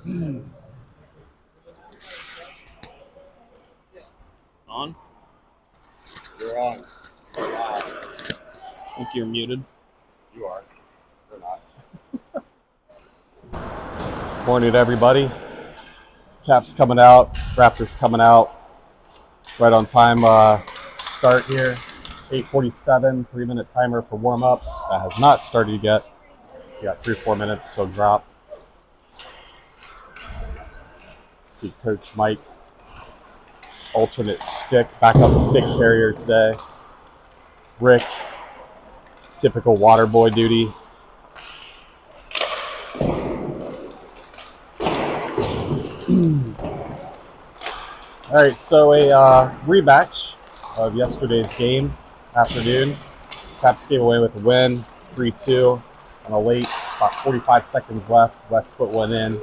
On? You're on. Wow. I think you're muted. You are. You're not. Morning, everybody. Caps coming out. Raptors coming out. Right on time start here. 8:47, 3-minute timer for warm-ups. That has not started yet. We got 3 or 4 minutes till drop. See Coach Mike, alternate stick, backup stick carrier today. Rick, typical water boy duty. All right, so a rematch of yesterday's game afternoon. Caps came away with a win, 3-2 on a late, about 45 seconds left. West put one in.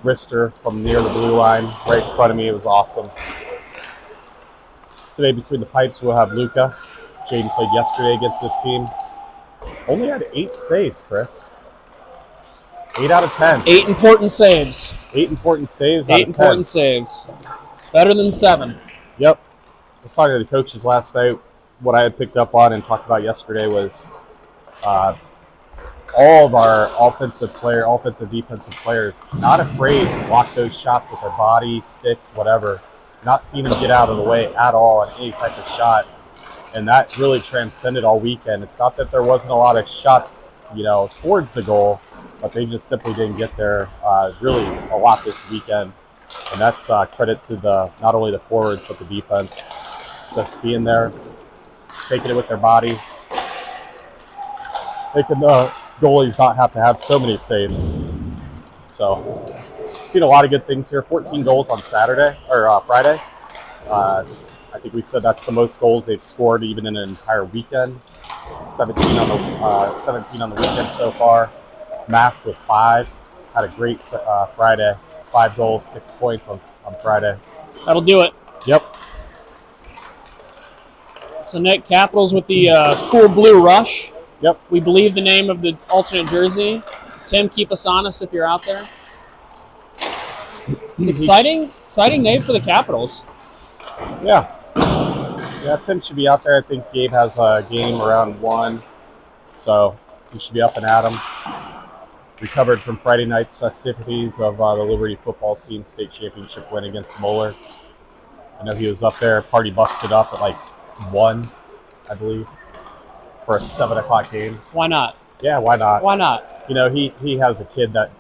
Wrister from near the blue line, right in front of me. It was awesome. Today between the pipes, we'll have Luka. Jaden played yesterday against this team. Only had 8 saves, Chris. 8 out of 10. 8 important saves. 8 important saves. 8 important saves. Better than 7. Yep. I was talking to the coaches last night. What I had picked up on and talked about yesterday was all of our offensive, defensive players not afraid to block those shots with their body, sticks, whatever. Not seeing them get out of the way at all on any type of shot. And that really transcended all weekend. It's not that there wasn't a lot of shots, towards the goal, but they just simply didn't get there really a lot this weekend. And that's credit to not only the forwards, but the defense. Just being there, taking it with their body, making the goalies not have to have so many saves. So, seen a lot of good things here. 14 goals on Friday. I think we said that's the most goals they've scored even in an entire weekend. 17 on the weekend so far. Masked with 5. Had a great Friday. 5 goals, 6 points on Friday. That'll do it. Yep. So Nick, Capitals with the cool blue rush. Yep. We believe the name of the alternate jersey. Tim, keep us honest if you're out there. It's exciting name for the Capitals. Yeah. Yeah, Tim should be out there. I think Gabe has a game around 1, so he should be up and at him. Recovered from Friday night's festivities of the Liberty football team state championship win against Moeller. I know he was up there. Party busted up at 1, I believe, for a 7 o'clock game. Why not? Yeah, why not? Why not? He has a kid that,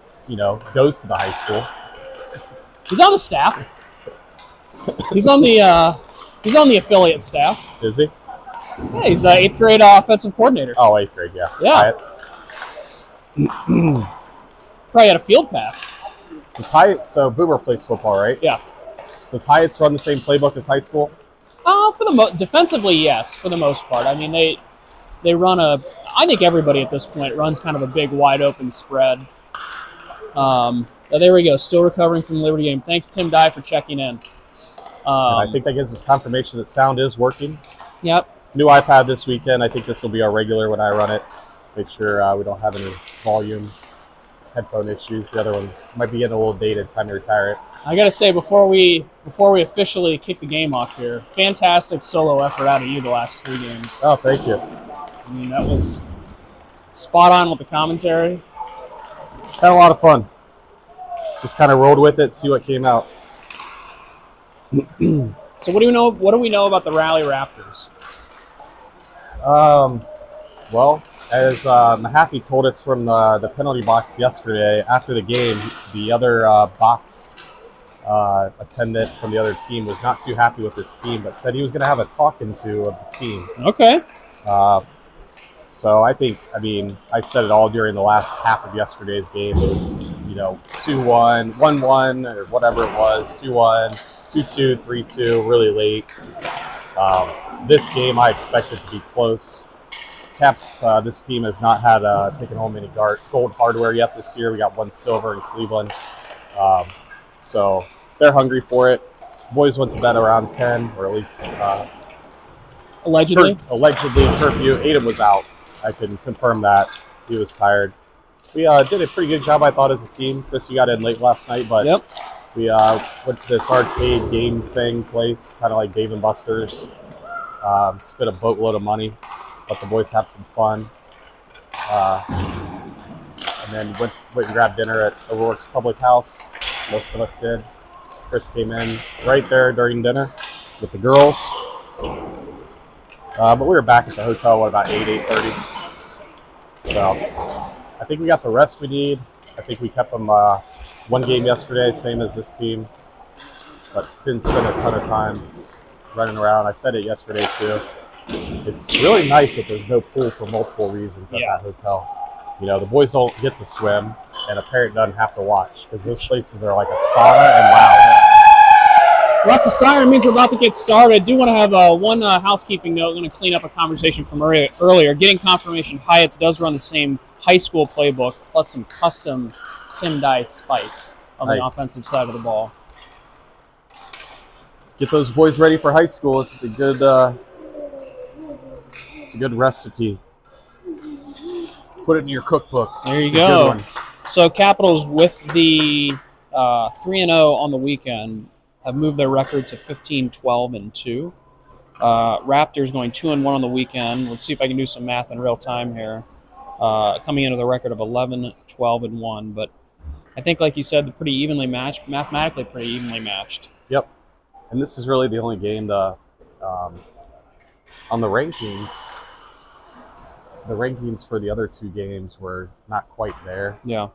goes to the high school. He's on the staff. He's on the affiliate staff. Is he? Yeah, he's 8th grade offensive coordinator. Oh, 8th grade, yeah. Yeah. Probably had a field pass. Does Hyatt, so Boomer plays football, right? Yeah. Does Hyatt's run the same playbook as high school? Defensively, yes, for the most part. I mean, they run I think everybody at this point runs kind of a big, wide open spread. There we go. Still recovering from the Liberty game. Thanks, Tim Dye, for checking in. And I think that gives us confirmation that sound is working. Yep. New iPad this weekend. I think this will be our regular when I run it. Make sure we don't have any volume headphone issues. The other one might be getting a little dated. Time to retire it. I gotta say, before we officially kick the game off here, fantastic solo effort out of you the last 3 games. Oh, thank you. I mean, that was spot on with the commentary. Had a lot of fun. Just kind of rolled with it, see what came out. So what do we know about the Raleigh Raptors? Well, as Mahaffey told us from the penalty box yesterday after the game, the other box attendant from the other team was not too happy with this team, but said he was going to have a talking to of the team. Okay. So I said it all during the last half of yesterday's game. It was, 2-1, 1-1, or whatever it was, 2-1, 2-2, 3-2, really late. This game I expected to be close. Caps, this team has not had taken home any gold hardware yet this year. We got 1 silver in Cleveland. So they're hungry for it. Boys went to bed around 10, or at least allegedly curfew. Aiden was out. I can confirm that. He was tired. We did a pretty good job, I thought, as a team. Chris, you got in late last night, but Yep. we went to this arcade game thing place, kind of like Dave & Buster's. Spent a boatload of money, let the boys have some fun. And then went and grabbed dinner at O'Rourke's Public House. Most of us did. Chris came in right there during dinner with the girls. But we were back at the hotel at about 8:30. So I think we got the rest we need. I think we kept them one game yesterday, same as this team. But didn't spend a ton of time running around. I said it yesterday too. It's really nice that there's no pool for multiple reasons at that hotel. You know, the boys don't get to swim, and a parent doesn't have to watch because those places are like a sauna and loud. Lots of siren means we're about to get started. I do want to have one housekeeping note. I'm going to clean up a conversation from earlier. Getting confirmation Hyatt's does run the same high school playbook plus some custom Tim Dye spice on the offensive side of the ball. Get those boys ready for high school. It's a good recipe. Put it in your cookbook. There you go. So Capitals with the 3-0 on the weekend have moved their record to 15-12-2. Raptors going 2-1 on the weekend. Let's see if I can do some math in real time here. Coming into the record of 11-12-1. But I think, like you said, pretty evenly matched, mathematically pretty evenly matched. Yep. And this is really the only game on the rankings. The rankings for the other two games were not quite there. Yeah.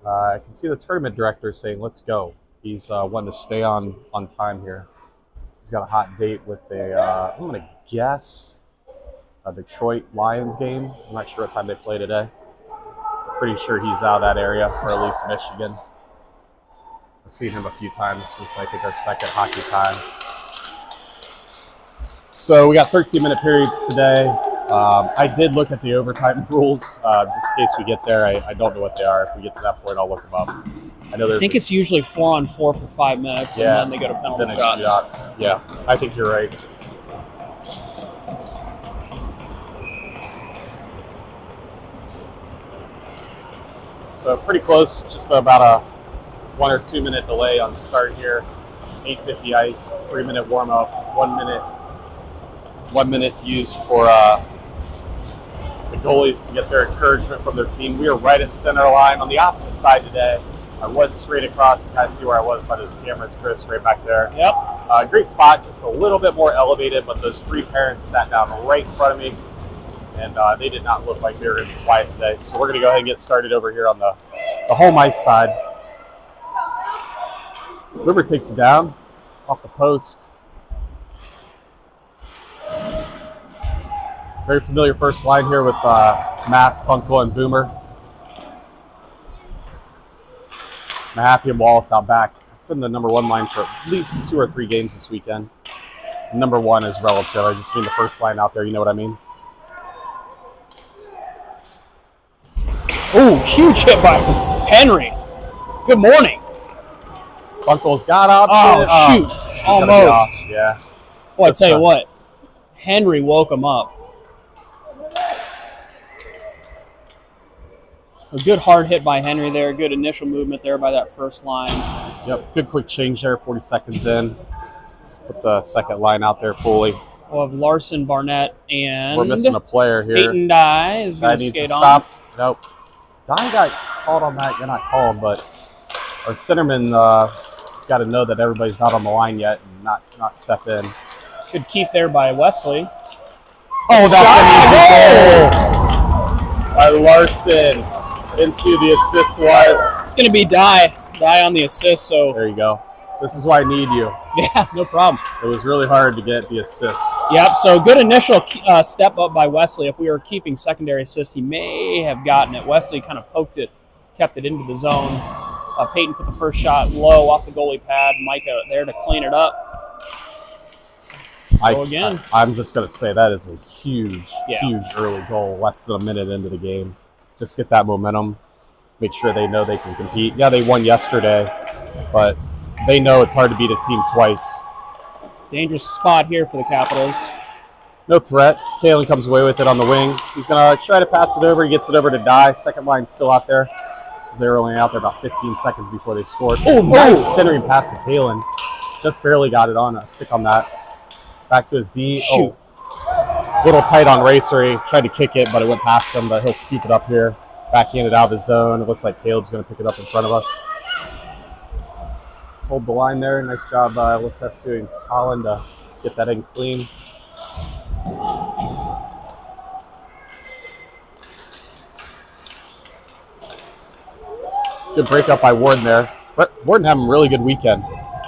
I can see the tournament director saying, let's go. He's wanting to stay on time here. He's got a hot date with I'm going to guess, a Detroit Lions game. I'm not sure what time they play today. Pretty sure he's out of that area, or at least Michigan. I've seen him a few times. This is, I think, our second hockey time. So we got 13-minute periods today. I did look at the overtime rules, just in case we get there. I don't know what they are. If we get to that point, I'll look them up. I think it's usually 4-on-4 for 5 minutes, and then they go to penalty shots. Yeah, I think you're right. So pretty close, just about a 1 or 2 minute delay on the start here. 8:50 ice, 3-minute warm up, 1 minute used for the goalies to get their encouragement from their team. We are right at center line on the opposite side today. I was straight across. You kind of see where I was by those cameras, Chris, right back there. Yep. Great spot, just a little bit more elevated, but those three parents sat down right in front of me, and they did not look like they were going to be quiet today. So we're going to go ahead and get started over here on the home ice side. River takes it down off the post. Very familiar first line here with Mass, Sunkel, and Boomer. Mahaffey and Wallace out back. It's been the number one line for at least 2 or 3 games this weekend. Number one is relative. I just mean the first line out there. You know what I mean? Oh, huge hit by Henry. Good morning. Sunkel's got up. Oh, shoot. Almost. Yeah. Well, I tell you what. Henry woke him up. A good hard hit by Henry there. Good initial movement there by that first line. Yep. Good quick change there. 40 seconds in. Put the second line out there fully. We'll have Larson, Barnett, and we're missing a player here. Peyton Dye is going to skate on. Stop. Nope. Dye got called on that. You're not called, but our centerman has got to know that everybody's not on the line yet and not step in. Good keep there by Wesley. Oh, that's an easy goal by Larson. Didn't see who the assist was. It's going to be Dye on the assist. So there you go. This is why I need you. Yeah, no problem. It was really hard to get the assist. Yep, so good initial step up by Wesley. If we were keeping secondary assists, he may have gotten it. Wesley kind of poked it, kept it into the zone. Peyton put the first shot low off the goalie pad. Micah there to clean it up. Again. I'm just going to say that is a huge early goal, less than a minute into the game. Just get that momentum, make sure they know they can compete. Yeah, they won yesterday, but they know it's hard to beat a team twice. Dangerous spot here for the Capitals. No threat. Kalen comes away with it on the wing. He's going to try to pass it over. He gets it over to Dye. Second line still out there. They were only out there about 15 seconds before they scored. Oh, nice centering pass to Kalen. Just barely got it on a stick on that. Back to his D. Shoot. Oh, little tight on Racer. He tried to kick it, but it went past him. But he'll scoop it up here. Backhanded out of the zone. It looks like Caleb's going to pick it up in front of us. Hold the line there. Nice job by Letestu and Colin to get that in clean. Good breakup by Warden there. Warden having a really good weekend.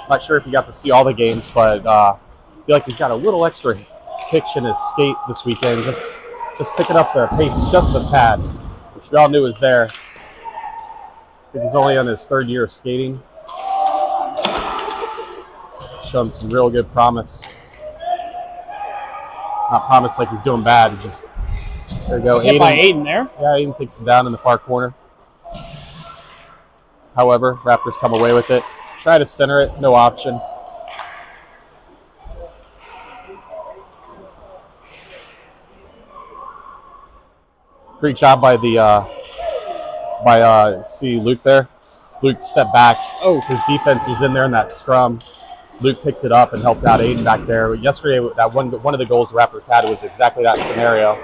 Not sure if you got to see all the games, but I feel like he's got a little extra pitch in his skate this weekend. Just picking up the pace just a tad, which we all knew was there. I think he's only on his third year of skating. Showing some real good promise. Not promise like he's doing bad. Just there we go. Hit by Aiden there. Yeah, Aiden takes him down in the far corner. However, Raptors come away with it. Try to center it, no option. Great job by Luke there. Luke stepped back. Oh, his defense was in there in that scrum. Luke picked it up and helped out Aiden back there. Yesterday, that one of the goals the Raptors had was exactly that scenario.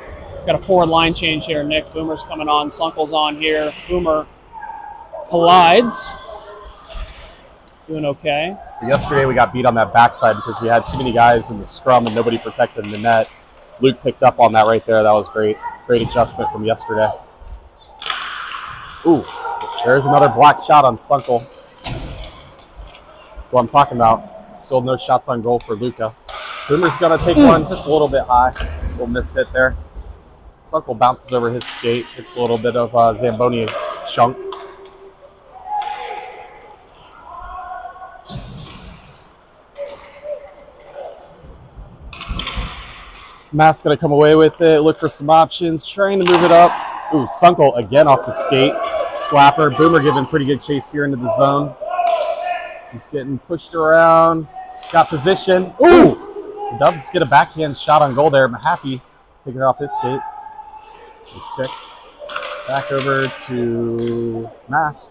Got a forward line change here, Nick. Boomer's coming on. Sunkel's on here. Boomer collides. Doing okay. Yesterday, we got beat on that backside because we had too many guys in the scrum and nobody protected the net. Luke picked up on that right there. That was great. Great adjustment from yesterday. Ooh, there's another blocked shot on Sunkel. What I'm talking about. Still no shots on goal for Luca. Boomer's going to take one just a little bit high. Little miss hit there. Sunkel bounces over his skate. It's a little bit of Zamboni chunk. Matt's going to come away with it. Look for some options. Trying to move it up. Ooh, Sunkel again off the skate. Slapper. Boomer giving pretty good chase here into the zone. He's getting pushed around. Got position. Ooh! The Dubs get a backhand shot on goal there. Mahaffey taking it off his skate. Good stick. Back over to Mask.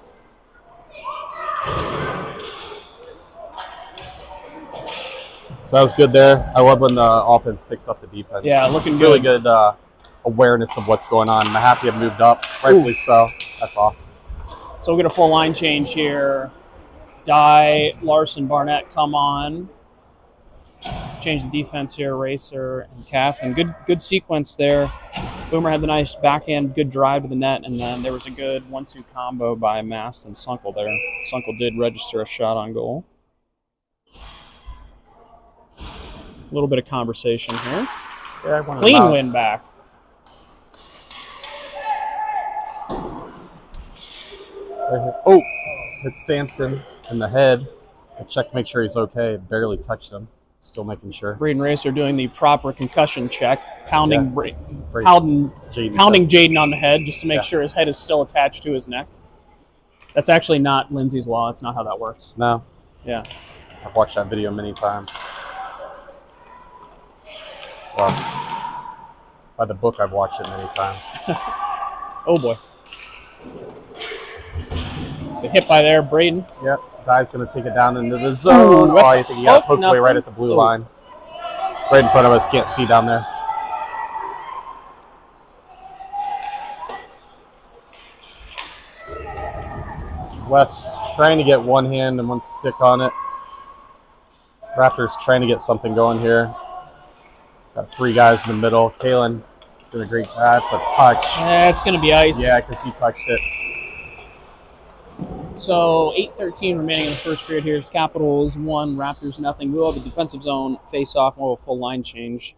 So that was good there. I love when the offense picks up the defense. Yeah, looking really good awareness of what's going on. Mahaffey had moved up, rightfully so. That's off. So we'll get a full line change here. Dye, Larson, Barnett come on. Change the defense here, Racer and Calf. And good sequence there. Boomer had the nice backhand, good drive to the net, and then there was a good 1-2 combo by Mast and Sunkel there. Sunkel did register a shot on goal. A little bit of conversation here. Yeah, Clean win back. Oh, hit Sampson in the head. I checked to make sure he's okay. Barely touched him. Still making sure. Braden Racer doing the proper concussion check, pounding Jaden Jaden on the head just to make sure his head is still attached to his neck. That's actually not Lindsay's law. It's not how that works. No. Yeah. I've watched that video many times. Well, by the book, I've watched it many times. Oh, boy. Good hit by there, Braden. Yep. Guy's going to take it down into the zone. Ooh, I think he got poked away right nothing. at the blue line. Right in front of us. Can't see down there. Wes trying to get one hand and one stick on it. Raptors trying to get something going here. Got three guys in the middle. Kalen doing a great job. That's a touch. Yeah, it's going to be ice. Yeah, because he touched it. So 8:13 remaining in the first period here. It's Capitals 1, Raptors nothing. We'll have a defensive zone face-off. We'll have a full line change.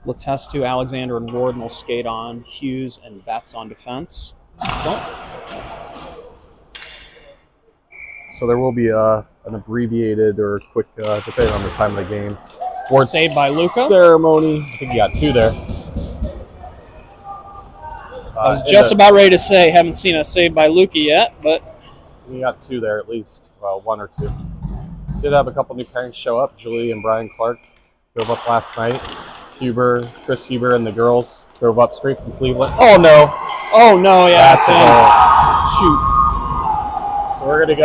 Letestu, Alexander, and Warden will skate on. Hughes and Betts on defense. So there will be an abbreviated or quick, depending on the time of the game. Board saved by Luca. Ceremony. I think you got two there. I was just about ready to say, haven't seen a save by Luca yet, but we got two there at least. Well, one or two. Did have a couple new parents show up. Julie and Brian Clark drove up last night. Chris Huber and the girls drove up straight from Cleveland. Oh, no. Oh, no, yeah, That's it's a in. goal. Shoot. So we're going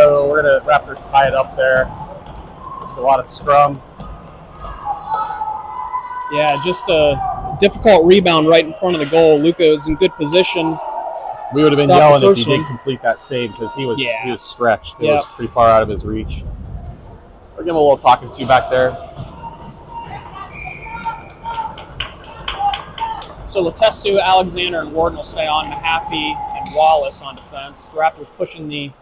to Raptors tie it up there. Just a lot of scrum. Yeah, just a difficult rebound right in front of the goal. Luka is in good position. We would have been Stop the yelling if first he did one. complete that save because he was stretched. It Yep. was pretty far out of his reach. We'll give him a little talking to back there. So Letestu, Alexander, and Warden will stay on. Mahaffey and Wallace on defense. Raptors pressing the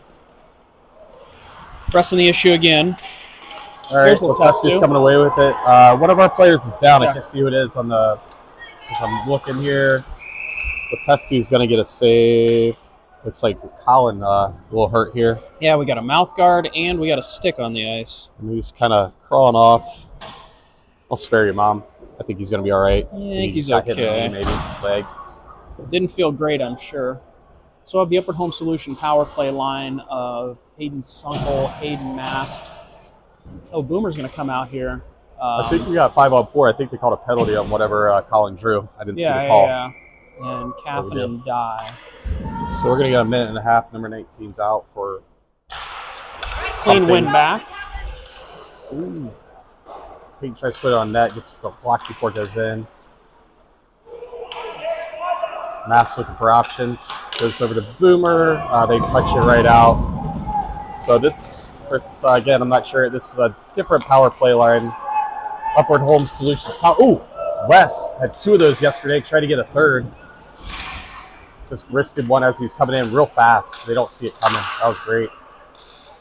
issue again. All right, Here's Letestu's Letestu. coming away with it. One of our players is down. Yeah. I can't see who it is on the. If I'm looking here, Letestu's going to get a save. Looks like Colin a little hurt here. Yeah, we got a mouth guard and we got a stick on the ice. And he's kind of crawling off. I'll spare you, Mom. I think he's going to be all right. I think He he's got hit in the okay. knee, maybe leg. Didn't feel great, I'm sure. So I have the Upward Home Solution power play line of Hayden Sunkel, Hayden Mast. Oh, Boomer's going to come out here. I think we got 5-on-4. I think they called a penalty on whatever Colin drew. I didn't see the call. Yeah. And Caffin and Dye. So we're going to get a minute and a half. Number 19's out for Clean something. win back. Ooh. Pete tries to put it on net, gets blocked before it goes in. Mass looking for options. Goes over to Boomer. They touch it right out. So this, Chris, again, I'm not sure. This is a different power play line. Upward Home Solutions. Ooh, Wes had 2 of those yesterday. Tried to get a third. Just wristed one as he was coming in real fast. They don't see it coming. That was great.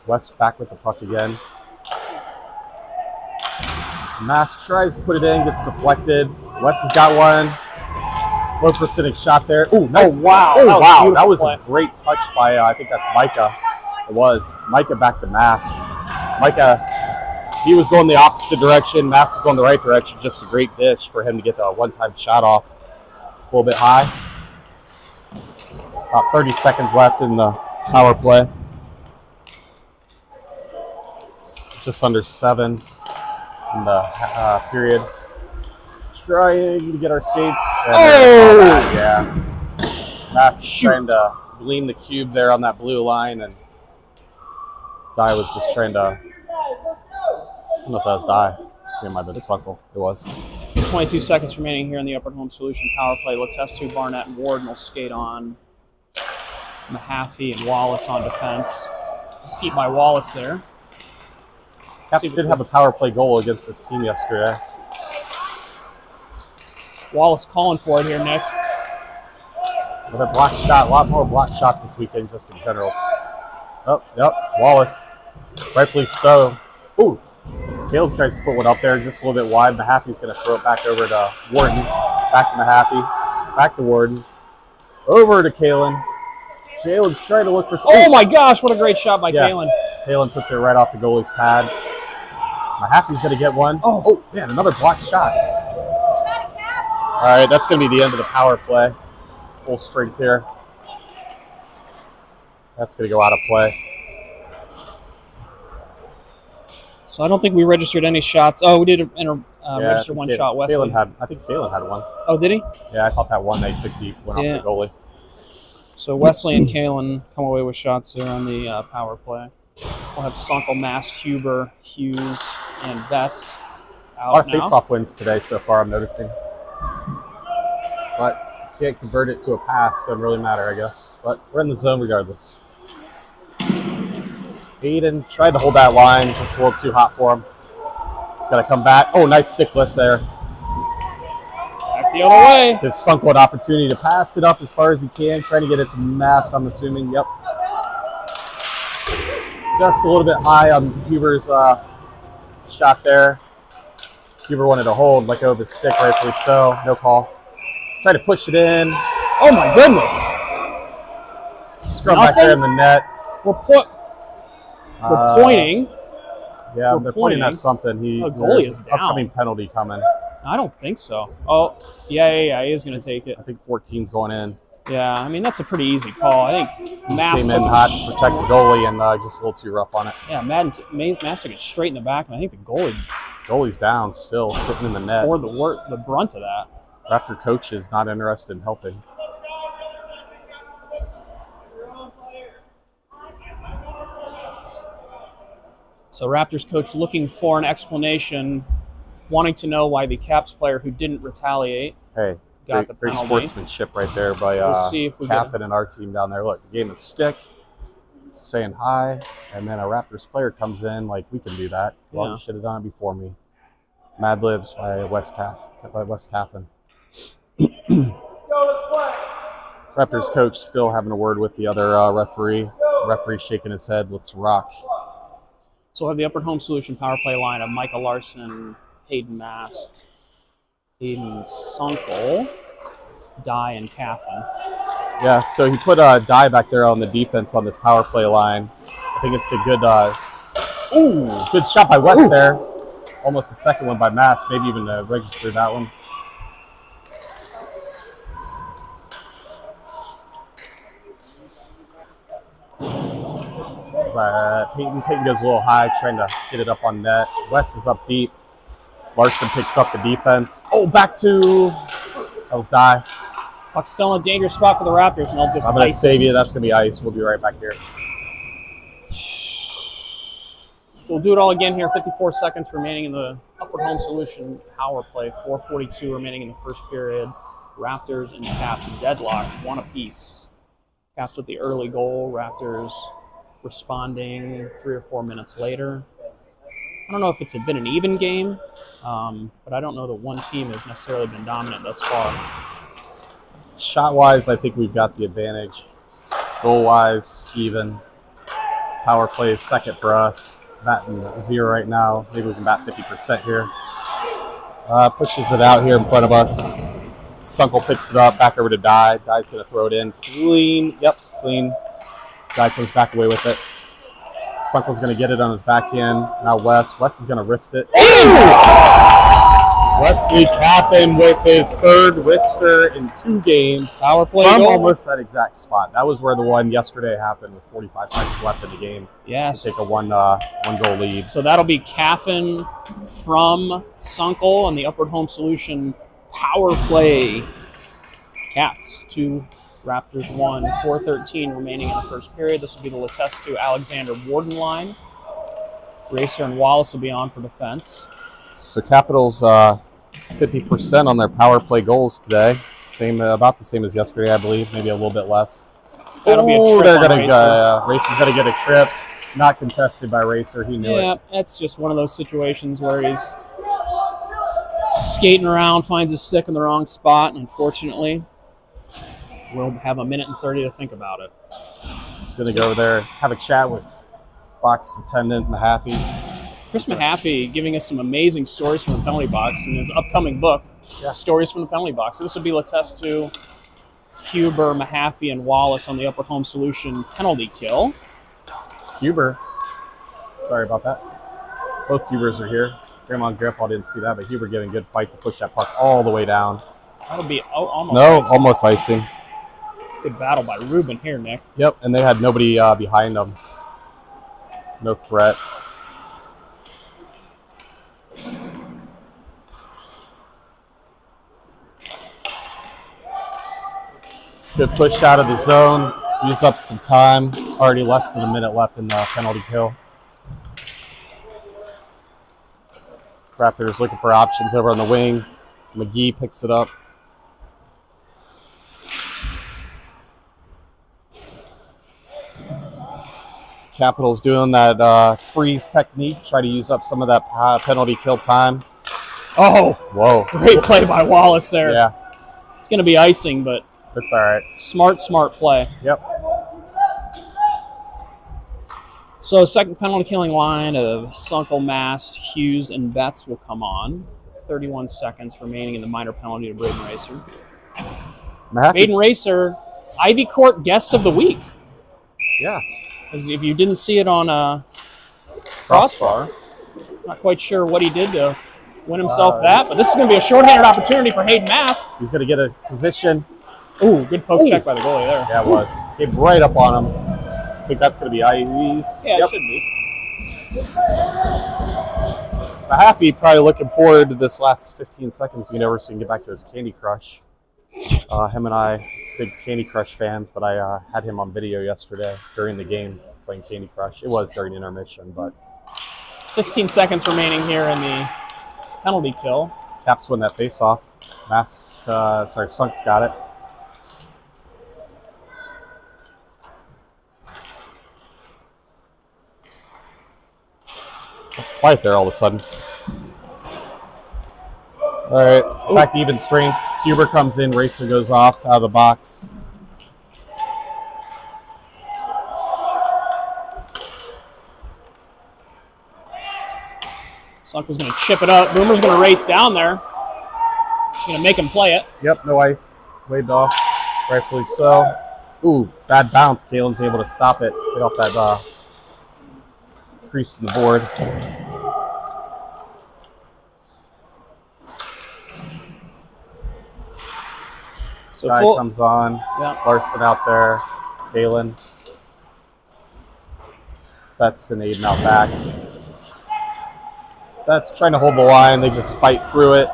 Wes back with the puck again. Mask tries to put it in, gets deflected. Wes has got one. Low percentage shot there. Ooh, nice. Oh, wow. Oh, That was wow. beautiful That was play. a great touch by, I think that's Micah. It was. Micah back to Mast. Micah, he was going the opposite direction. Mast was going the right direction. Just a great dish for him to get the one-time shot off. A little bit high. About 30 seconds left in the power play. It's just under 7 in the period. Trying to get our skates. And yeah. Mass is trying to glean the cube there on that blue line, and Dye was just trying to. I don't know if that was Dye. It might have been Sunkel. It was. 22 seconds remaining here in the Upward Home Solution power play. Letestu, Barnett, and Warden will skate on. Mahaffey and Wallace on defense. Let's keep by Wallace there. Caps did have a power play goal against this team yesterday. Wallace calling for it here, Nick. With a block shot, a lot more block shots this weekend just in general. Oh, yep, Wallace. Rightfully so. Ooh, Caleb tries to put one up there just a little bit wide. Mahaffey's going to throw it back over to Warden. Back to Mahaffey. Back to Warden. Over to Kalen. Jalen's trying to look for... Oh my gosh, what a great shot by Kalen. Kalen puts it right off the goalie's pad. Mahaffey's going to get one. Oh, man, another block shot. All right, that's going to be the end of the power play. Full strength here. That's going to go out of play. So I don't think we registered any shots. Oh, we did register one shot, Wesley. I think Kalen had one. Oh, did he? Yeah, I thought that one they took deep went off the goalie. So Wesley and Kalen come away with shots here on the power play. We'll have Sunkel, Mast, Huber, Hughes, and Betts out Our now. face-off wins today so far, I'm noticing. But can't convert it to a pass. Doesn't really matter, I guess. But we're in the zone regardless. Aiden tried to hold that line, just a little too hot for him. He's got to come back. Oh, nice stick lift there. Back the other way. Gives Sunkel an opportunity to pass it up as far as he can. Trying to get it to Mast, I'm assuming. Yep. Just a little bit high on Huber's shot there. Huber wanted to hold, let go of his stick, rightfully so. No call. Try to push it in. Oh my goodness. Scrum back there in the net. We're pointing. Yeah, We're they're pointing pointing. at something. Goalie is down. Upcoming penalty coming. I don't think so. Oh, yeah, he is going to take it. I think 14's going in. Yeah, I mean, that's a pretty easy call. I think Mast Came in hot to protect the goalie and just a little too rough on it. Yeah, Mast took it straight in the back, and I think the goalie Goalie's down still, sitting in the net. Or the brunt of that. Raptor coach is not interested in helping. So Raptors coach looking for an explanation, wanting to know why the Caps player who didn't retaliate Hey, got the great penalty. sportsmanship right there by We'll see if we get Caffin and our team down there. Look, the game is stick, saying hi, and then a Raptors player comes in like, we can do that. Well, Yeah. you should have done it before me. Mad Libs by West Caffin. Raptors coach still having a word with the other referee. Referee shaking his head. Let's rock. So we'll have the Upward Home Solution power play line of Micah Larson, Hayden Mast, Hayden Sunkel, Dye, and Caffin. Yeah, so he put a die back there on the defense on this power play line. I think it's a good good shot by West there. Almost a second one by Mast, maybe even register that one. Peyton goes a little high, trying to get it up on net. West is up deep. Larson picks up the defense. Oh, back to... That was Die. Puck's still in a dangerous spot for the Raptors, and they'll just I'm going to ice save it. you. That's going to be ice. We'll be right back here. So we'll do it all again here. 54 seconds remaining in the Upward Home Solution power play. 4:42 remaining in the first period. Raptors and Caps deadlocked, one apiece. Caps with the early goal. Raptors responding 3 or 4 minutes later. I don't know if it's been an even game, but I don't know that one team has necessarily been dominant thus far. Shot-wise, I think we've got the advantage. Goal-wise, even. Power play is second for us. Batting 0 right now. Maybe we can bat 50% here. Pushes it out here in front of us. Sunkel picks it up, back over to Dye. Dye's going to throw it in. Clean. Yep, clean. Dye comes back away with it. Sunkel's going to get it on his backhand. Now West. West is going to wrist it. Wesley Caffin with his third wrister in 2 games. Power play From goal. almost that exact spot. That was where the one yesterday happened with 45 seconds left in the game. Yes. Take a one goal lead. So that'll be Caffin from Sunkel and the Upward Home Solution power play. Caps 2, Raptors 1, 4:13 remaining in the first period. This will be the Letestu Alexander Warden line. Racer and Wallace will be on for defense. So Capitals 50% on their power play goals today. About the same as yesterday, I believe. Maybe a little bit less. That'll be a trip they're on gonna Racer. Racer's going to get a trip. Not contested by Racer. He knew Yeah, it. that's just one of those situations where he's skating around, finds his stick in the wrong spot, and unfortunately, we'll have a minute and 30 to think about it. He's going to go over there, have a chat with box attendant Mahaffey. Chris Mahaffey giving us some amazing stories from the penalty box in his upcoming book, Stories from the Penalty Box. So this will be Letestu, Huber, Mahaffey, and Wallace on the Upward Home Solution penalty kill. Huber. Sorry about that. Both Hubers are here. Grandma and Grandpa didn't see that, but Huber giving a good fight to push that puck all the way down. That'll be almost icing. Almost icing. Good battle by Ruben here, Nick. Yep, and they had nobody behind them. No threat. Good push out of the zone. Use up some time. Already less than a minute left in the penalty kill. Raptors looking for options over on the wing. McGee picks it up. Capitals doing that freeze technique. Try to use up some of that penalty kill time. Oh, Whoa. great play by Wallace there. Yeah, It's going to be icing, but that's all right. smart play. Yep. So second penalty killing line of Sunkel, Mast, Hughes, and Betts will come on. 31 seconds remaining in the minor penalty to Braden Racer. Braden Racer, Ivy Court Guest of the Week. Yeah. If you didn't see it on Crossbar, not quite sure what he did to win himself that, but this is going to be a shorthanded opportunity for Hayden Mast. He's going to get a position. Ooh, good poke check by the goalie there. Yeah, it was. Came right up on him. I think that's going to be ice. Yeah, Yep. it should be. Mahaffey probably looking forward to this last 15 seconds being over so he can get back to his Candy Crush. Him and I, big Candy Crush fans, but I had him on video yesterday during the game playing Candy Crush. It was during intermission, but 16 seconds remaining here in the penalty kill. Caps win that face-off. Sunk's got it. Quiet there all of a sudden. All right, back to even strength. Huber comes in, Racer goes off out of the box. Sunk was going to chip it up. Boomer's going to race down there. Going to make him play it. Yep, no ice. Waved off, rightfully so. Ooh, bad bounce. Kalen's able to stop it. Get off that crease in the board. So Guy full comes on. Yeah. Larson out there. Kalen. That's an Aiden out back. That's trying to hold the line. They just fight through it.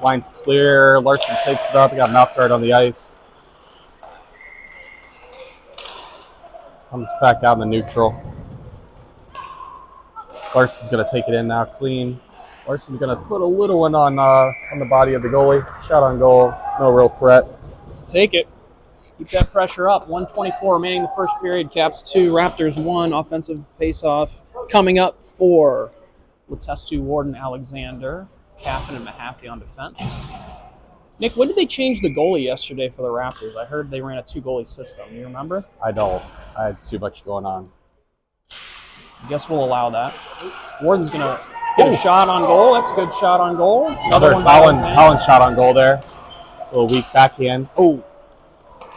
Line's clear. Larson takes it up. He got mouth guard on the ice. Comes back out in the neutral. Larson's going to take it in now clean. Larson's going to put a little one on the body of the goalie. Shot on goal. No real threat. Take it. Keep that pressure up. 1:24 remaining in the first period. Caps 2, Raptors 1. Offensive face-off coming up for Letestu, Warden, Alexander, Caffin, and Mahaffey on defense. Nick, when did they change the goalie yesterday for the Raptors? I heard they ran a 2-goalie system. You remember? I don't. I had too much going on. I guess we'll allow that. Warden's going to get a shot on goal. That's a good shot on goal. Another one by Holland shot on goal there. A little weak backhand. Oh.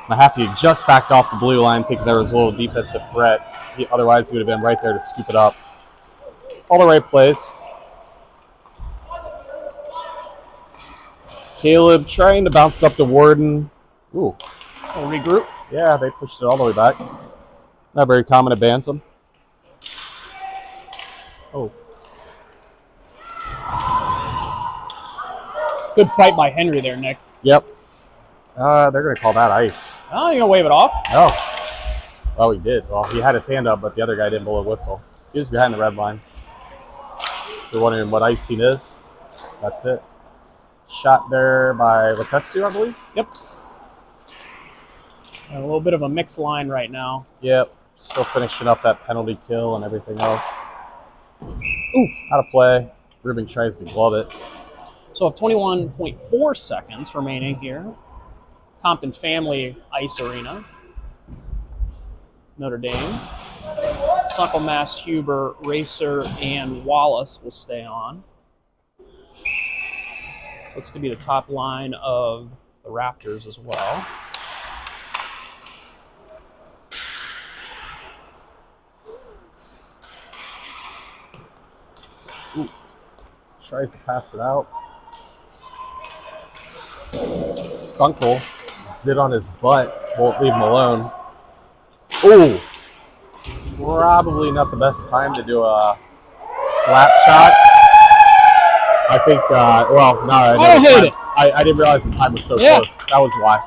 Mahaffey just backed off the blue line, thinking there was a little defensive threat. Otherwise, he would have been right there to scoop it up. All the right plays. Caleb trying to bounce it up to Warden. Ooh. We'll regroup. Yeah, they pushed it all the way back. Not very common at Bantam. Oh. Good fight by Henry there, Nick. Yep. They're going to call that ice. Oh, you're going to wave it off? Oh. Well, he did. Well, he had his hand up, but the other guy didn't blow a whistle. He was behind the red line. If you're wondering what icing is, that's it. Shot there by Letestu, I believe. Yep. A little bit of a mixed line right now. Yep. Still finishing up that penalty kill and everything else. Oof. Out of play. Rubin tries to glove it. So 21.4 seconds remaining here. Compton Family Ice Arena. Notre Dame. Suckle, Mast, Huber, Racer, and Wallace will stay on. This looks to be the top line of the Raptors as well. Ooh. Tries to pass it out. Sunkle, zit on his butt, won't leave him alone. Ooh! Probably not the best time to do a slap shot. I think, I don't hate it. I didn't realize the time was so close. That was why.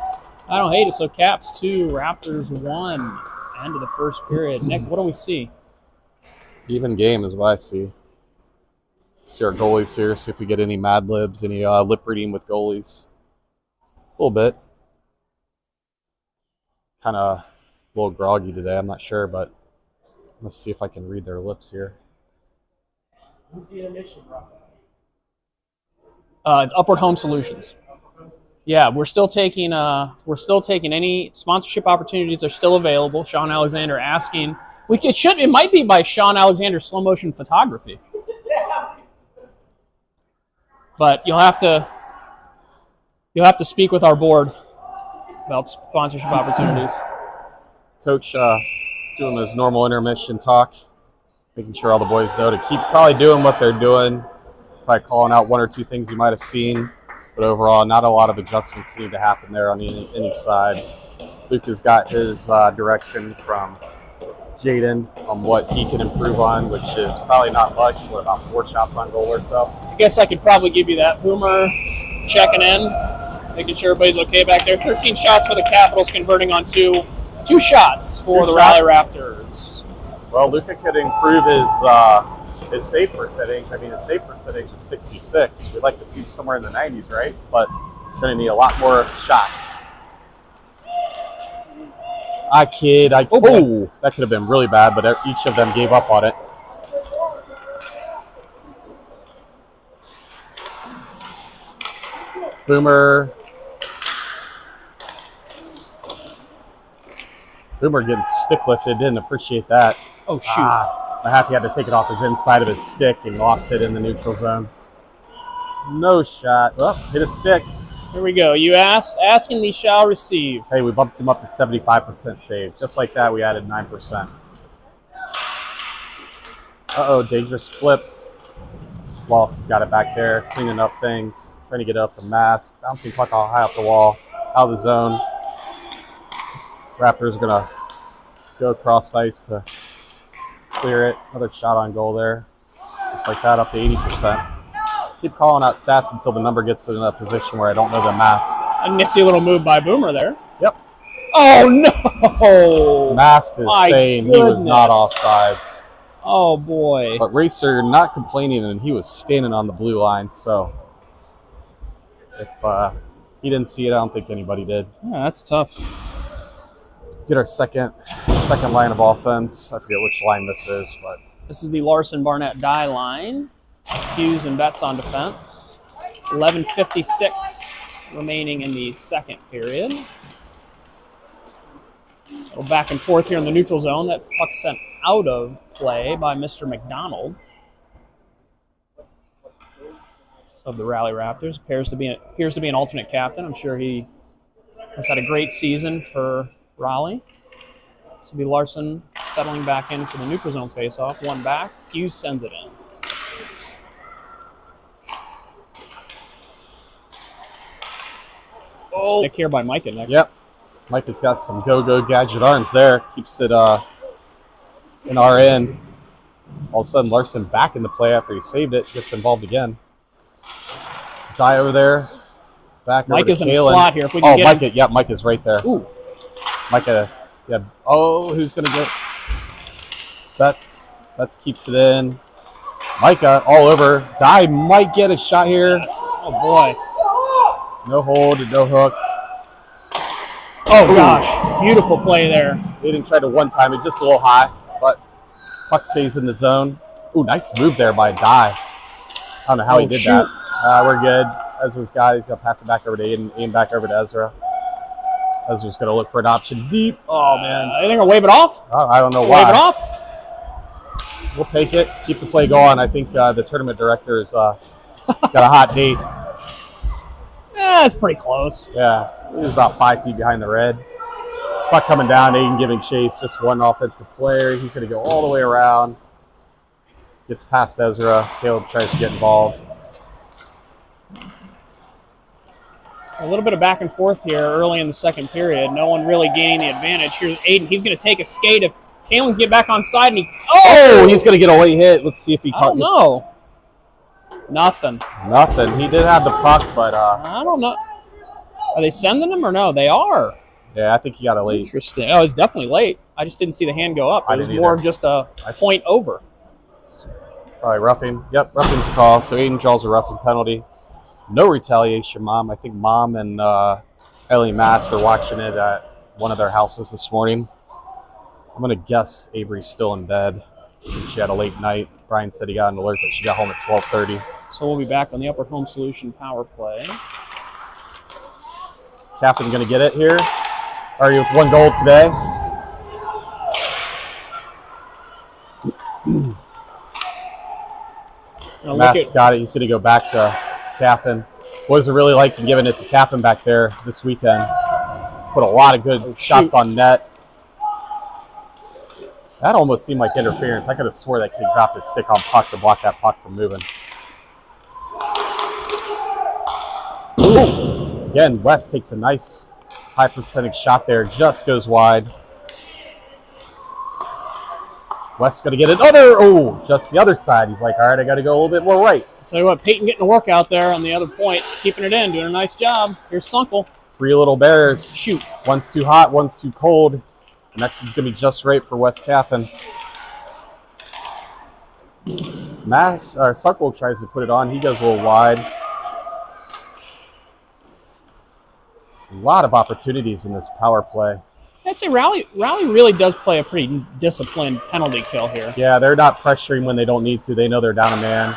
I don't hate it. So Caps 2, Raptors 1. End of the first period. Nick, what do we see? Even game is what I see. See our goalies here, see if we get any Mad Libs, any lip reading with goalies. A little bit. Kind of a little groggy today, I'm not sure, but let's see if I can read their lips here. Upward Home Solutions. Yeah, we're still taking any sponsorship opportunities are still available. Sean Alexander asking. It might be by Sean Alexander Slow Motion Photography. But you'll have to speak with our board about sponsorship opportunities. Coach doing his normal intermission talk, making sure all the boys know to keep probably doing what they're doing, probably calling out one or two things you might have seen, but overall not a lot of adjustments need to happen there on any side. Luke has got his direction from Jaden on what he can improve on, which is probably not much. What, about 4 shots on goal or so? I guess I could probably give you that. Boomer checking in, making sure everybody's okay back there. 13 shots for the Capitals, converting on two shots for the Raleigh Raptors. Well, Luka could improve his save percentage. I mean, his save percentage is 66. We'd like to see somewhere in the 90s, right? But going to need a lot more shots. I kid. That could have been really bad, but each of them gave up on it. Boomer getting stick lifted. Didn't appreciate that. Oh, shoot. I have he had to take it off his inside of his stick and lost it in the neutral zone. No shot. Oh, hit a stick. Here we go. You asking, thee shall receive. Hey, we bumped him up to 75% save. Just like that, we added 9%. Uh-oh, dangerous flip. Wallace has got it back there, cleaning up things, trying to get up the mask, bouncing puck all high off the wall, out of the zone. Raptors going to go across ice to clear it. Another shot on goal there. Just like that, up to 80%. Keep calling out stats until the number gets in a position where I don't know the math. A nifty little move by Boomer there. Yep. Oh, no! Mast is saying he was not offsides. Oh, boy. But Racer not complaining, and he was standing on the blue line, so if he didn't see it, I don't think anybody did. Yeah, that's tough. Get our second line of offense. I forget which line this is, but this is the Larson Barnett die line. Hughes and Betts on defense. 11:56 remaining in the second period. A little back and forth here in the neutral zone. That puck sent out of play by Mr. McDonald of the Raleigh Raptors. Appears to be an alternate captain. I'm sure he has had a great season for Raleigh. This will be Larson settling back in for the neutral zone faceoff. One back. Hughes sends it in. Stick here by Micah next. Yep. Micah's got some go-go gadget arms there. Keeps it in our end. All of a sudden, Larson back in the play after he saved it. Gets involved again. Die over there. Back over Micah's to in a Kalen. slot here. If we can get Micah. him. Yeah, Micah's right there. Ooh. Micah. Yeah. Oh, who's going to get? That's keeps it in. Micah all over. Die might get a shot here. Oh, boy. No hold, no hook. Oh, gosh. Beautiful play there. He didn't try to one time. It's just a little high, but puck stays in the zone. Ooh, nice move there by Die. I don't know how he did that. We're good. Ezra's got it. He's going to pass it back over to Aiden. Aiden back over to Ezra. Ezra's going to look for an option deep. Oh, man. I think I'll wave it off. I don't know why. Wave it off. We'll take it. Keep the play going. I think the tournament director has got a hot date. Yeah, it's pretty close. Yeah, he was about 5 feet behind the red. Puck coming down, Aiden giving chase, just one offensive player. He's going to go all the way around. Gets past Ezra. Caleb tries to get involved. A little bit of back and forth here early in the second period. No one really gaining the advantage. Here's Aiden. He's going to take a skate. If Kalen can get back on side, and He's going to get a late hit. Let's see if he I don't know. Nothing. He did have the puck, but I don't know. Are they sending him or no? They are. yeah, I think he got a late. Interesting. Oh, it's definitely late. I just didn't see the hand go up. It was more of just a point over. Probably roughing. Yep, roughing's the call. So Aiden draws a roughing penalty. No retaliation, Mom. I think Mom and Ellie Mask are watching it at one of their houses this morning. I'm going to guess Avery's still in bed. She had a late night. Brian said he got an alert that she got home at 12:30. So we'll be back on the Upward Home Solution power play. Captain going to get it here. Already with one goal today. Matt's got it. He's going to go back to Captain. Boys are really liking giving it to Captain back there this weekend. Put a lot of good shots on net. That almost seemed like interference. I could have swore that kid dropped his stick on puck to block that puck from moving. Ooh. Again, West takes a nice high percentage shot there. Just goes wide. West's going to get another. Oh, just the other side. He's like, all right, I got to go a little bit more right. I'll tell you what, Peyton getting a workout there on the other point, keeping it in, doing a nice job. Here's Sunkel. 3 little bears. Shoot. One's too hot, one's too cold. The next one's going to be just right for West Caffin. Sunkel tries to put it on. He goes a little wide. A lot of opportunities in this power play. I'd say Raleigh really does play a pretty disciplined penalty kill here. Yeah, they're not pressuring when they don't need to. They know they're down a man.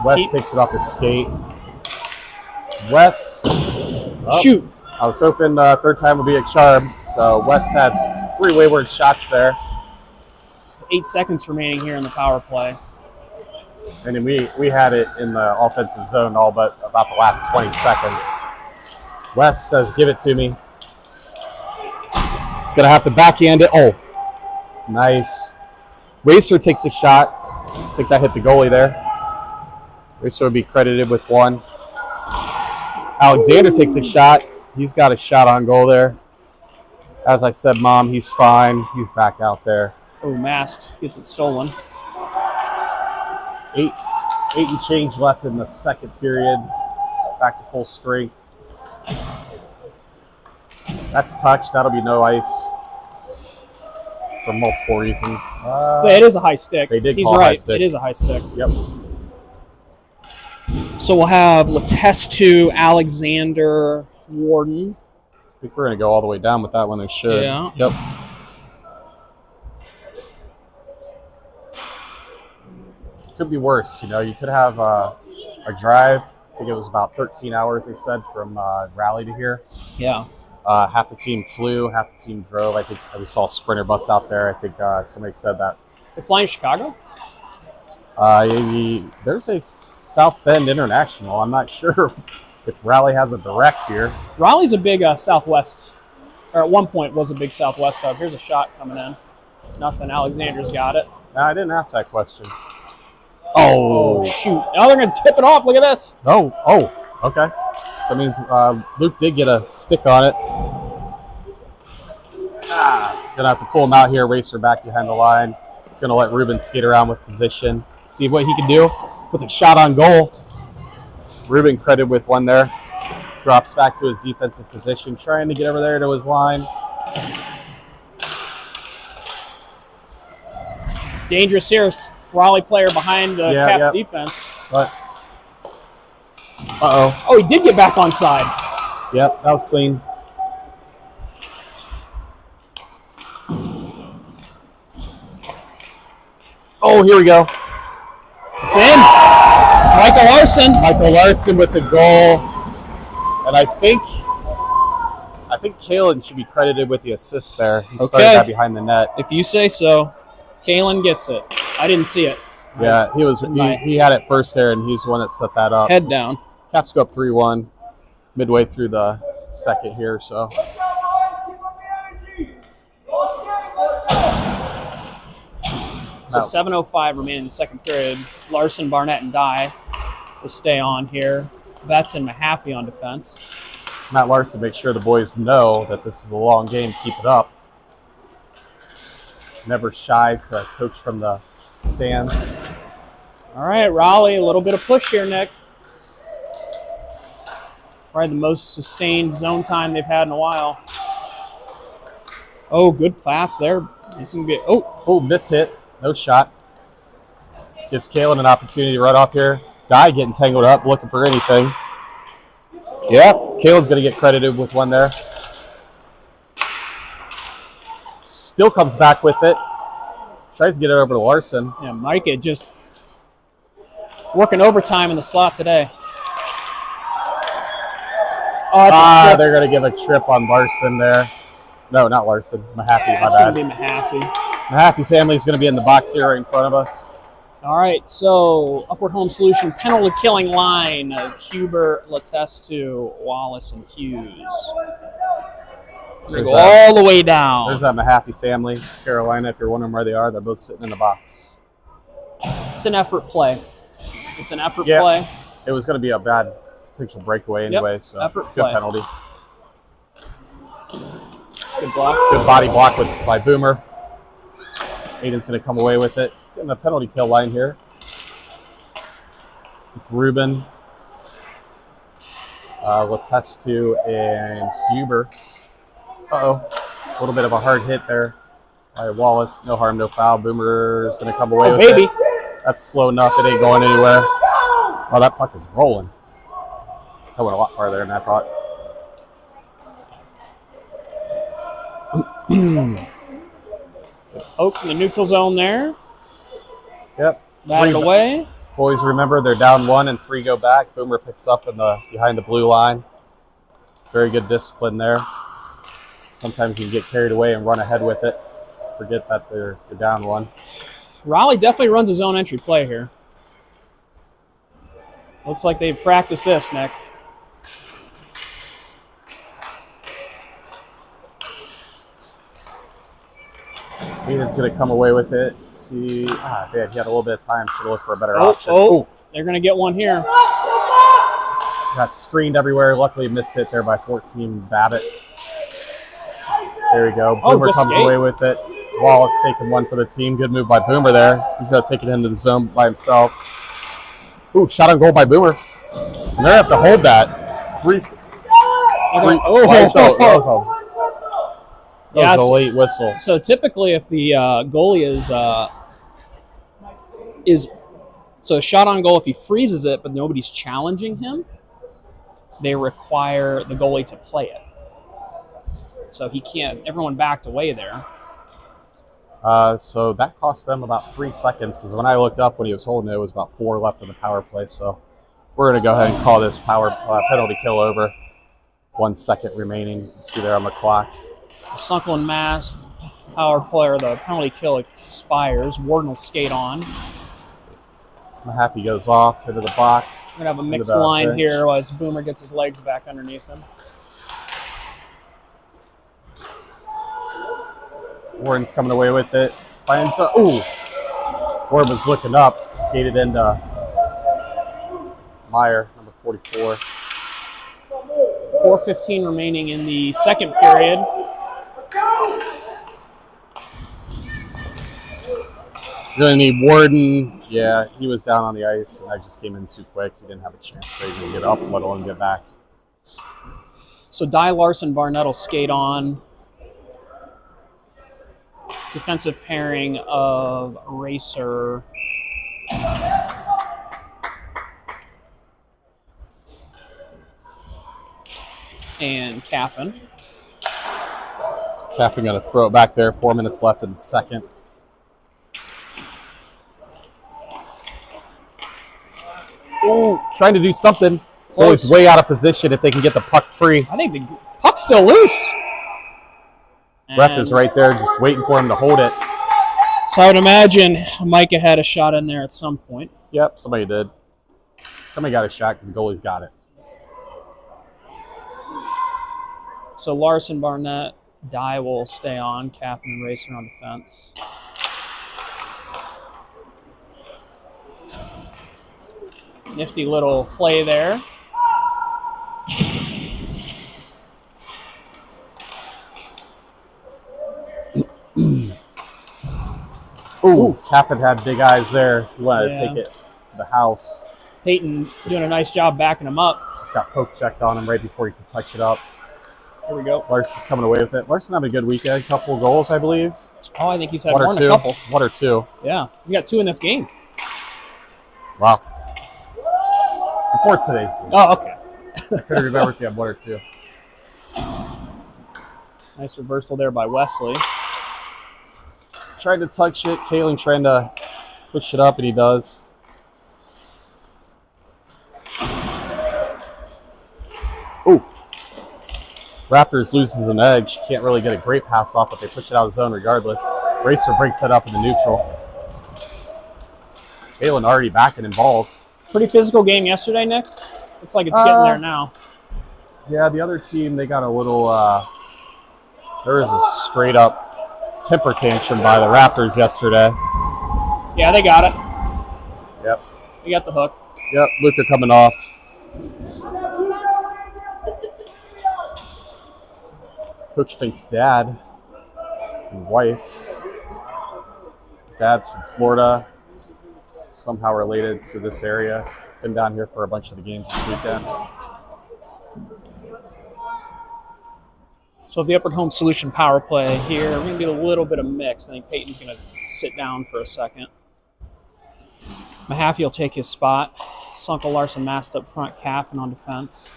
West takes it off his skate. West. Shoot. I was hoping third time would be a charm. So West had 3 wayward shots there. 8 seconds remaining here in the power play. And then we had it in the offensive zone all but about the last 20 seconds. West says, give it to me. He's going to have to backhand it. Oh, nice. Racer takes a shot. I think that hit the goalie there. Racer would be credited with 1. Alexander takes a shot. He's got a shot on goal there. As I said, Mom, he's fine. He's back out there. Oh, Mast gets it stolen. 8 and change left in the second period. Back to full strength. That's touch. That'll be no ice for multiple reasons. So it is a high stick. They did He's call right. high stick. It is a high stick. Yep. So we'll have Letestu, Alexander, Warden. I think we're going to go all the way down with that one. They should. Yeah. Yep. Could be worse. You know, you could have a drive. I think it was about 13 hours, they said, from Raleigh to here. Yeah. Half the team flew, half the team drove. I think we saw a Sprinter bus out there. I think somebody said that. They're flying Chicago? There's a South Bend International. I'm not sure if Raleigh has a direct here. Raleigh's a big Southwest, or at one point was a big Southwest hub. Here's a shot coming in. Nothing. Alexander's got it. No, I didn't ask that question. Oh, shoot. Now they're going to tip it off. Look at this. Oh, okay. So that means Luke did get a stick on it. Gonna have to pull him out here, racer back behind the line. He's gonna let Ruben skate around with position, see what he can do. Puts a shot on goal. Ruben credited with 1 there. Drops back to his defensive position, trying to get over there to his line. Dangerous here. Raleigh player behind the Caps defense. But Oh, he did get back on side. Yep, that was clean. Oh, here we go. It's in. Michael Larson with the goal. And I think Kalen should be credited with the assist there. He started that behind the net. If you say so. Kalen gets it. I didn't see it. Yeah, he had it first there, and he's the one that set that up. Head down. Caps go up 3-1 midway through the second here, so. So 7:05 remaining in the second period. Larson, Barnett, and Dye will stay on here. Betts and Mahaffey on defense. Matt Larson, make sure the boys know that this is a long game. Keep it up. Never shy to coach from the stands. All right, Raleigh, a little bit of push here, Nick. Probably the most sustained zone time they've had in a while. Oh, good pass there. He's gonna get, miss hit. No shot. Gives Kalen an opportunity to run off here. Dye getting tangled up, looking for anything. Yeah, Kalen's going to get credited with 1 there. Still comes back with it. Tries to get it over to Larson. Yeah, Micah just working overtime in the slot today. Oh, it's a trip. They're going to give a trip on Larson there. No, not Larson. Mahaffey, yeah, it's going to be Mahaffey. Mahaffey family is going to be in the box here right in front of us. All right, so Upward Home Solution penalty killing line of Huber, Letestu, Wallace, and Hughes. We're going to go all the way down. There's that Mahaffey family. Carolina, if you're wondering where they are, they're both sitting in the box. It's an effort play. Play. It was going to be a bad potential breakaway anyway, so effort good play. penalty. Good block. Good body block by Boomer. Aiden's going to come away with it. Getting the penalty kill line here. With Ruben, Letestu, and Huber. Uh-oh. A little bit of a hard hit there by Wallace. No harm, no foul. Boomer's going to come away with it. That's slow enough. It ain't going anywhere. Oh, that puck is rolling. That went a lot farther than I thought. Poke in the neutral zone there. Yep. Batted away. Boys, remember they're down 1 and 3 go back. Boomer picks up behind the blue line. Very good discipline there. Sometimes you can get carried away and run ahead with it. Forget that they're down 1. Raleigh definitely runs a zone entry play here. Looks like they've practiced this, Nick. Aiden's going to come away with it. See, man, he had a little bit of time. Should have looked for a better option. They're going to get one here. Got screened everywhere. Luckily, missed hit there by 14 Babbitt. There we go. Boomer comes away with it. Wallace taking one for the team. Good move by Boomer there. He's going to take it into the zone by himself. Ooh, shot on goal by Boomer. And they're going to have to hold that. That was a late whistle. So typically if the goalie is so shot on goal, if he freezes it but nobody's challenging him, they require the goalie to play it. So he can't. Everyone backed away there. So that cost them about 3 seconds because when I looked up when he was holding it, it was about 4 left in the power play. So we're going to go ahead and call this penalty kill over. 1 second remaining. See there on the clock. Sunkel Mass power play, or the penalty kill expires. Warden will skate on. Mahaffey goes off into the box. We're going to have a mixed line here as Boomer gets his legs back underneath him. Warden's coming away with it. Finds Warden was looking up. Skated into Meyer, number 44. 4:15 remaining in the second period. You're going to need Warden. Yeah, he was down on the ice, and I just came in too quick. He didn't have a chance to even get up, let alone get back. So Dye, Larson, Barnett will skate on. Defensive pairing of Racer and Caffin. Caffin going to throw it back there. 4 minutes left in the second. Ooh, trying to do something. Always way out of position if they can get the puck free. I think the puck's still loose. Ref is right there just waiting for him to hold it. So I would imagine Micah had a shot in there at some point. Yep, somebody did. Somebody got a shot because the goalie got it. So Larson, Barnett, Dye will stay on. Caffin and Racer on defense. Nifty little play there. Ooh, Caffin had big eyes there. He wanted to take it to the house. Peyton doing a nice job backing him up. Just got poke checked on him right before he could touch it up. Here we go. Larson's coming away with it. Larson having a good weekend. Couple goals, I believe. Oh, I think he's had more than a couple. 1 or 2. Yeah, he's got 2 in this game. Wow. Before today's game. Oh, okay. I couldn't remember if he had 1 or 2. Nice reversal there by Wesley. Tried to touch it. Kaling trying to push it up, and he does. Ooh. Raptors loses an edge. Can't really get a great pass off, but they push it out of the zone regardless. Racer breaks it up in the neutral. Kaling already back and involved. Pretty physical game yesterday, Nick. Looks like it's getting there now. Yeah, the other team, they got a little, there was a straight up temper tantrum by the Raptors yesterday. Yeah, they got it. Yep. They got the hook. Yep, Luca coming off. Coach thinks dad and wife. Dad's from Florida, somehow related to this area. Been down here for a bunch of the games this weekend. So if the Upward Home Solution power play here, we're going to do a little bit of mix. I think Peyton's going to sit down for a second. Mahaffey will take his spot. Sunkel Larson masked up front, Caffin on defense.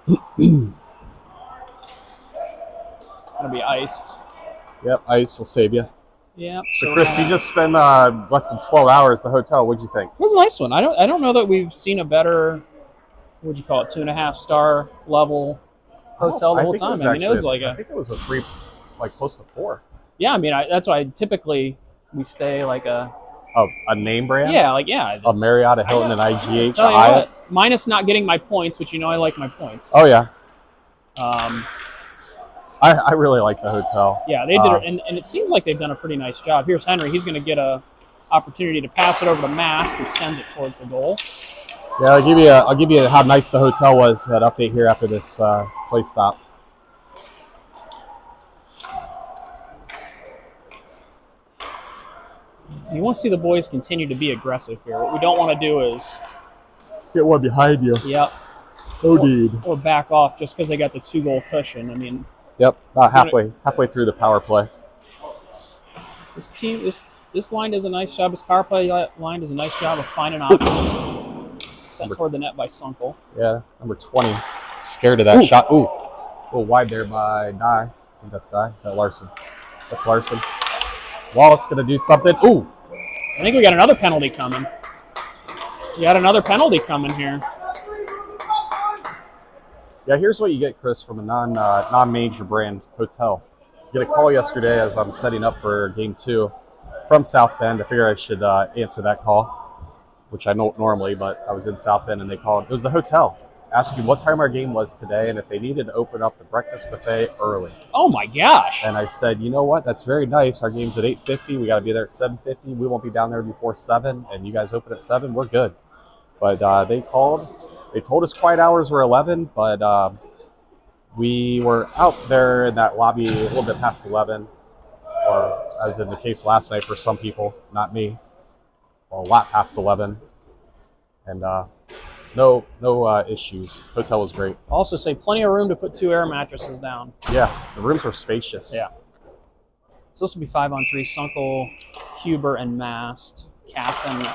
Going to be iced. Yep, ice will save you. Yep. So Chris, you just spent less than 12 hours at the hotel. What'd you think? It was a nice one. I don't know that we've seen a better, what'd you call it, 2.5 star level hotel the whole time. I mean, it was like I think it was a 3, like close to 4. Yeah, I mean, that's why typically we stay like a name brand. Yeah, like yeah. A Marriott, a Hilton, an IGH, Tell a you Hyatt. what, minus not getting my points, which you know I like my points. Oh yeah. Um, I really like the hotel. Yeah, they did, and it seems like they've done a pretty nice job. Here's Henry. He's going to get a opportunity to pass it over to Mast, who sends it towards the goal. Yeah, I'll give you how nice the hotel was. That update here after this play stop. You want to see the boys continue to be aggressive here. What we don't want to do is Get one behind you. Yep. Or back off just because they got the 2-goal cushion. I mean. Yep, about halfway through the power play. This team, this line does a nice job. This power play line does a nice job of finding options. Sent toward the net by Sunkel. Yeah, number 20. Scared of that shot. Ooh. A little wide there by Dye. I think that's Dye. Is that Larson? That's Larson. Wallace going to do something. Ooh. I think we got another penalty coming. We got another penalty coming here. Yeah, here's what you get, Chris, from a non-major brand hotel. You get a call yesterday as I'm setting up for Game 2 from South Bend. I figure I should answer that call, which I don't normally, but I was in South Bend and they called. It was the hotel asking what time our game was today and if they needed to open up the breakfast buffet early. Oh, my gosh. And I said, you know what? That's very nice. Our game's at 8:50. We got to be there at 7:50. We won't be down there before 7, and you guys open at 7. We're good. But they called. They told us quiet hours were 11, but we were out there in that lobby a little bit past 11, or as in the case last night for some people, not me, well, a lot past 11. And no issues. Hotel was great. Also say plenty of room to put 2 air mattresses down. Yeah, the rooms were spacious. Yeah. So this will be 5-on-3. Sunkel, Huber, and Mast. Caffin,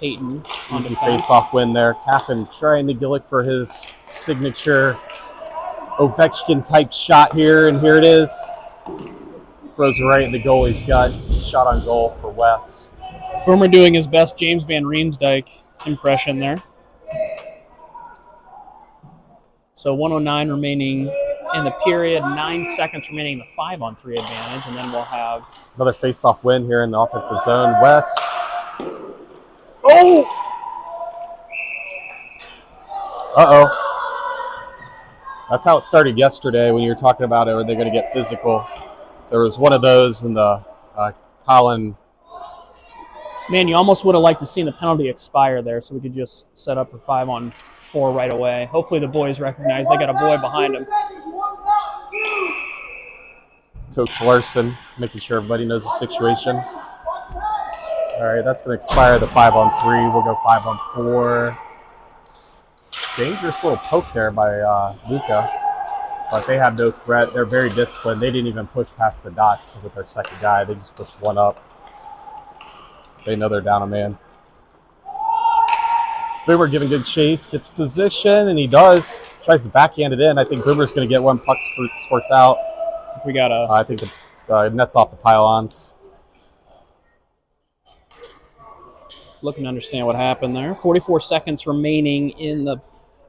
Peyton on Easy defense. face-off win there. Caffin trying to look for his signature Ovechkin-type shot here, and here it is. Throws it right in the goalie's gut. Shot on goal for Wes. Boomer doing his best James Van Riemsdyk impression there. So 1:09 remaining in the period, 9 seconds remaining in the 5-on-3 advantage, and then we'll have Another face-off win here in the offensive zone. Wes. Oh! Uh-oh. That's how it started yesterday when you were talking about it. Are they going to get physical? There was one of those in the Colin. Man, you almost would have liked to see the penalty expire there so we could just set up for 5-on-4 right away. Hopefully the boys recognize they got a boy behind them. Coach Larson making sure everybody knows the situation. All right, that's going to expire the 5-on-3. We'll go 5-on-4. Dangerous little poke there by Luca, but they have no threat. They're very disciplined. They didn't even push past the dots with their second guy. They just pushed one up. They know they're down a man. Boomer giving good chase, gets position, and he does. Tries to backhand it in. I think Boomer's going to get one. Puck squirts out. We got a. I think the net's off the pylons. Looking to understand what happened there. 44 seconds remaining in the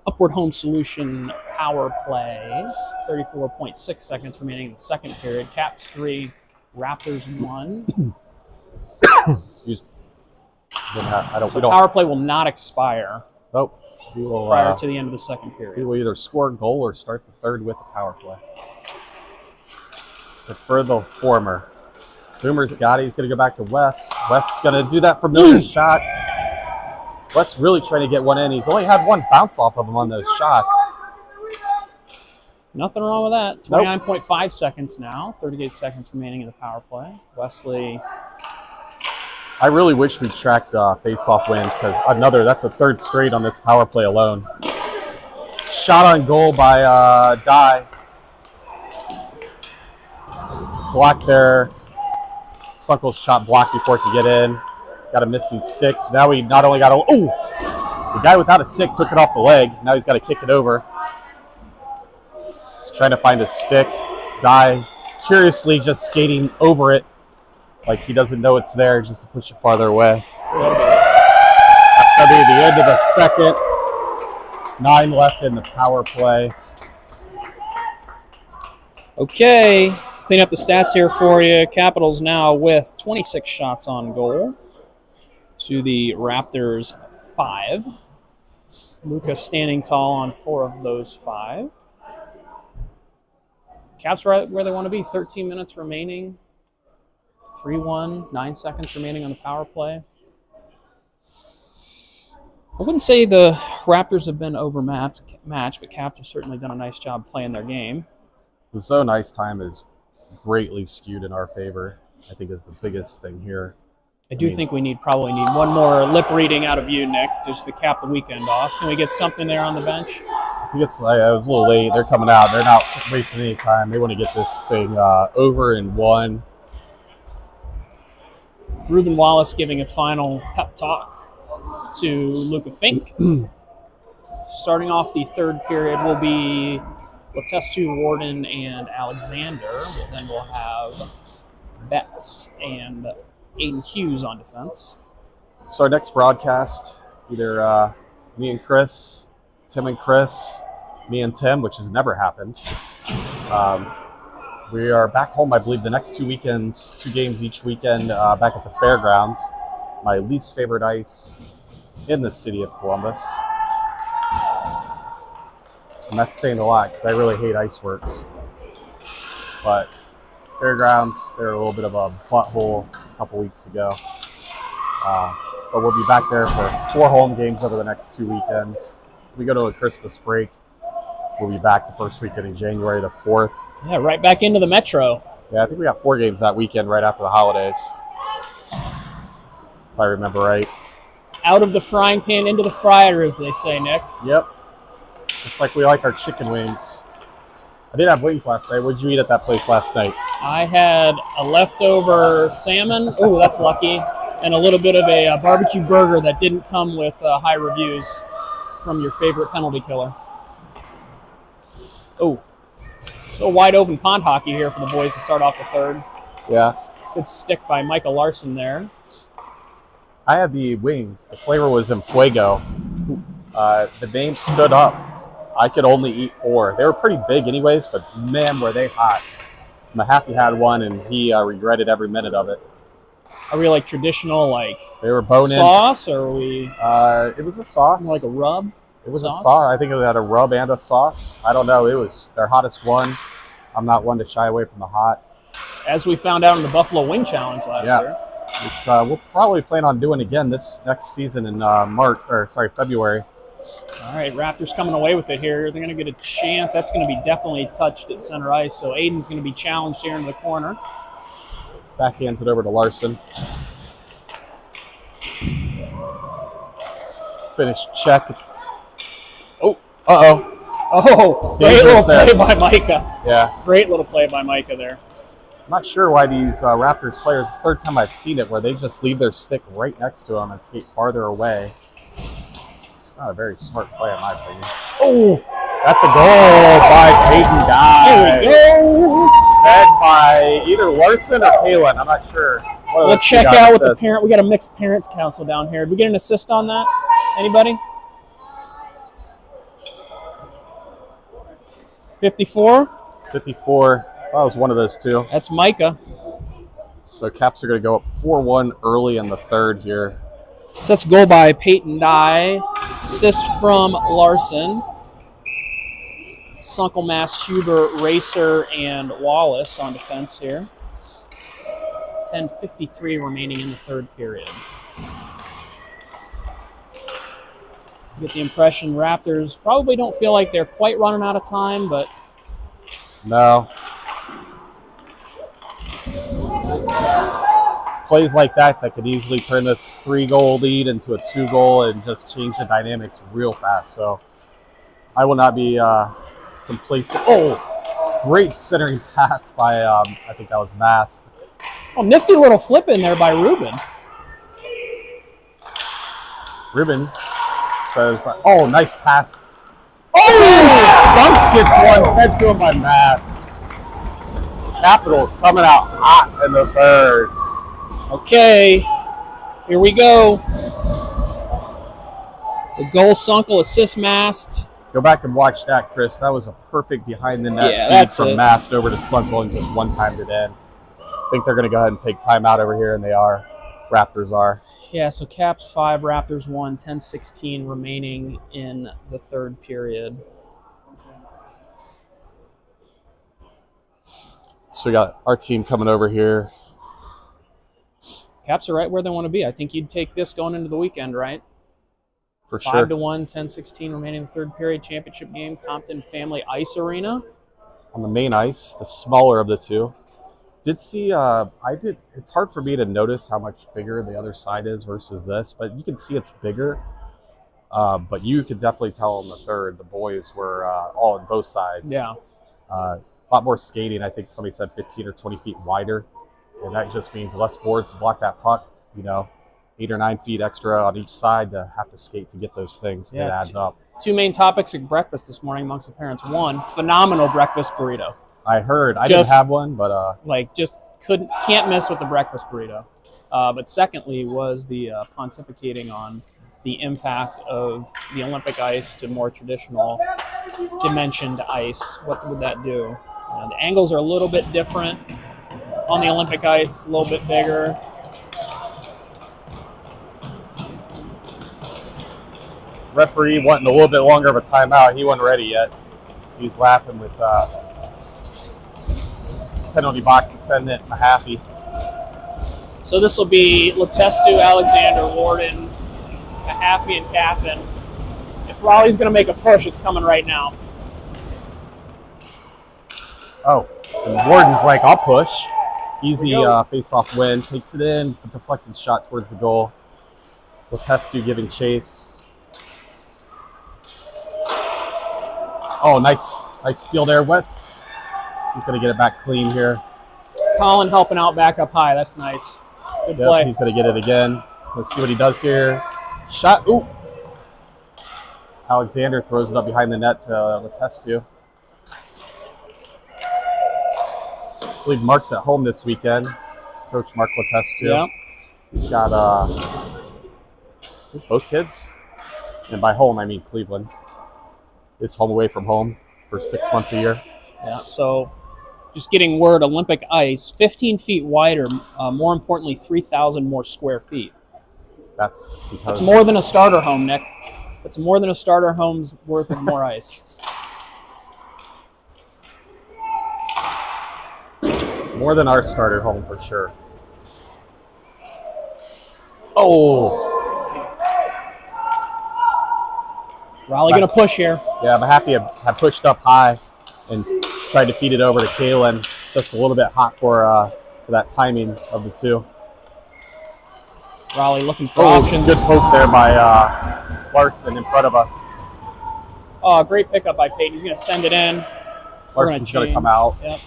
Upward Home Solution power play. 34.6 seconds remaining in the second period. Caps 3, Raptors 1. Excuse me. So power play will not expire Nope. We will, prior to the end of the second we period. will either score a goal or start the third with a power play. Prefer the former. Boomer's got it. He's going to go back to Wes. Wes is going to do that familiar shot. Wes really trying to get one in. He's only had one bounce off of him on those shots. Nothing wrong with that. Nope. 29.5 seconds now. 38 seconds remaining in the power play. Wesley. I really wish we tracked face-off wins because that's a third straight on this power play alone. Shot on goal by Dye. Blocked there. Sunkel's shot blocked before it could get in. Got a missing stick. So now we not only got a... Ooh! The guy without a stick took it off the leg. Now he's got to kick it over. He's trying to find a stick. Dye curiously just skating over it like he doesn't know it's there just to push it farther away. That's going to be the end of the second. 9 left in the power play. Okay, clean up the stats here for you. Capitals now with 26 shots on goal to the Raptors 5. Luka standing tall on 4 of those 5. Caps right where they want to be. 13 minutes remaining. 3-1, 9 seconds remaining on the power play. I wouldn't say the Raptors have been overmatched, but Caps have certainly done a nice job playing their game. The zone ice time is greatly skewed in our favor, I think is the biggest thing here. I think we probably need one more lip reading out of you, Nick, just to cap the weekend off. Can we get something there on the bench? I think I was a little late. They're coming out. They're not wasting any time. They want to get this thing over in 1. Ruben Wallace giving a final pep talk to Luka Fink. Starting off the third period will be Letestu, Warden, and Alexander. Then we'll have Betts and Aiden Hughes on defense. So our next broadcast, either me and Chris, Tim and Chris, me and Tim, which has never happened. We are back home, I believe, the next 2 weekends, 2 games each weekend, back at the fairgrounds. My least favorite ice in the city of Columbus. And that's saying a lot because I really hate Iceworks. But fairgrounds, they're a little bit of a butthole a couple weeks ago. But we'll be back there for 4 home games over the next 2 weekends. We go to a Christmas break. We'll be back the first weekend in January, the 4th. Yeah, right back into the Metro. Yeah, I think we got 4 games that weekend right after the holidays, if I remember right. Out of the frying pan into the fryer, as they say, Nick. Yep. Just like we like our chicken wings. I did have wings last night. What did you eat at that place last night? I had a leftover salmon. Oh, that's lucky. And a little bit of a barbecue burger that didn't come with high reviews from your favorite penalty killer. Oh, a little wide open pond hockey here for the boys to start off the third. Yeah. Good stick by Michael Larson there. I had the wings. The flavor was in fuego. The name stood up. I could only eat 4. They were pretty big anyways, but man, were they hot. Mahaffey had one, and he regretted every minute of it. Are we like traditional, like they were bone-in sauce, or are we? It was a sauce. Like a rub? It was a sauce. I think it had a rub and a sauce. I don't know. It was their hottest one. I'm not one to shy away from the hot. As we found out in the Buffalo Wing Challenge last year. Which we'll probably plan on doing again this next season in February. All right, Raptors coming away with it here. They're going to get a chance. That's going to be definitely touched at center ice. So Aiden's going to be challenged here in the corner. Backhands it over to Larson. Finish check. Oh, Oh, great little play by Micah. Yeah. Great little play by Micah there. I'm not sure why these Raptors players, third time I've seen it, where they just leave their stick right next to them and skate farther away. It's not a very smart play in my opinion. Oh, that's a goal by Peyton Dye. There we go. Fed by either Larson or Kalen. I'm not sure. We'll check out with the parent. We got a mixed parents council down here. Did we get an assist on that? Anybody? 54? 54. That was one of those two. That's Micah. So Caps are going to go up 4-1 early in the third here. That's a goal by Peyton Dye. Assist from Larson. Sunkelmass, Huber, Racer, and Wallace on defense here. 10:53 remaining in the third period. You get the impression Raptors probably don't feel like they're quite running out of time, but No. It's plays like that could easily turn this 3-goal lead into a 2-goal and just change the dynamics real fast. So I will not be complacent. Oh, great centering pass by, I think that was Mast. Oh, nifty little flip in there by Ruben. Ruben says, oh, nice pass. Oh, Sunks gets one head to him by Mast. Capitals coming out hot in the third. Okay, here we go. The goal, Sunkel, assist, Mast. Go back and watch that, Chris. That was a perfect behind the net feed that's from it. Mast over to Sunkel and just one timed it in. I think they're going to go ahead and take time out over here, and they are. Raptors are. Yeah, so Caps 5, Raptors 1, 10-16 remaining in the third period. So we got our team coming over here. Caps are right where they want to be. I think you'd take this going into the weekend, right? For sure. 5-1, 10-16 remaining in the third period. Championship game, Compton Family Ice Arena. On the main ice, the smaller of the two. Did see, it's hard for me to notice how much bigger the other side is versus this, but you can see it's bigger. But you could definitely tell in the third, the boys were all on both sides. Yeah. A lot more skating. I think somebody said 15 or 20 feet wider. And that just means less boards to block that puck, 8 or 9 feet extra on each side to have to skate to get those things. Yeah, it adds up. Two main topics at breakfast this morning amongst the parents. One, phenomenal breakfast burrito. I heard. I didn't have one, but... can't miss with the breakfast burrito. But secondly was the pontificating on the impact of the Olympic ice to more traditional dimensioned ice. What would that do? The angles are a little bit different. On the Olympic ice, it's a little bit bigger. Referee wanting a little bit longer of a timeout. He wasn't ready yet. He's laughing with penalty box attendant Mahaffey. So this will be Letestu, Alexander, Warden, Mahaffey, and Caffin. If Raleigh's going to make a push, it's coming right now. Oh, and Warden's like, I'll push. Easy face-off win. Takes it in. A deflected shot towards the goal. Letestu giving chase. Oh, nice steal there, Wes. He's going to get it back clean here. Colin helping out back up high. That's nice. Good play. He's going to get it again. He's going to see what he does here. Shot. Ooh. Alexander throws it up behind the net to Letestu. I believe Mark's at home this weekend. Coach Mark Letestu. Yeah. He's got both kids. And by home, I mean Cleveland. It's home away from home for 6 months a year. Yeah, so just getting word, Olympic ice, 15 feet wider, more importantly, 3,000 more square feet. That's because... That's more than a starter home, Nick. That's more than a starter home's worth of more ice. More than our starter home, for sure. Oh! Raleigh going to push here. Yeah, Mahaffey had pushed up high and tried to feed it over to Kalen. Just a little bit hot for that timing of the two. Raleigh looking for options. Good poke there by Larson in front of us. Oh, great pickup by Peyton. He's going to send it in. Larson's going to come out. Yep.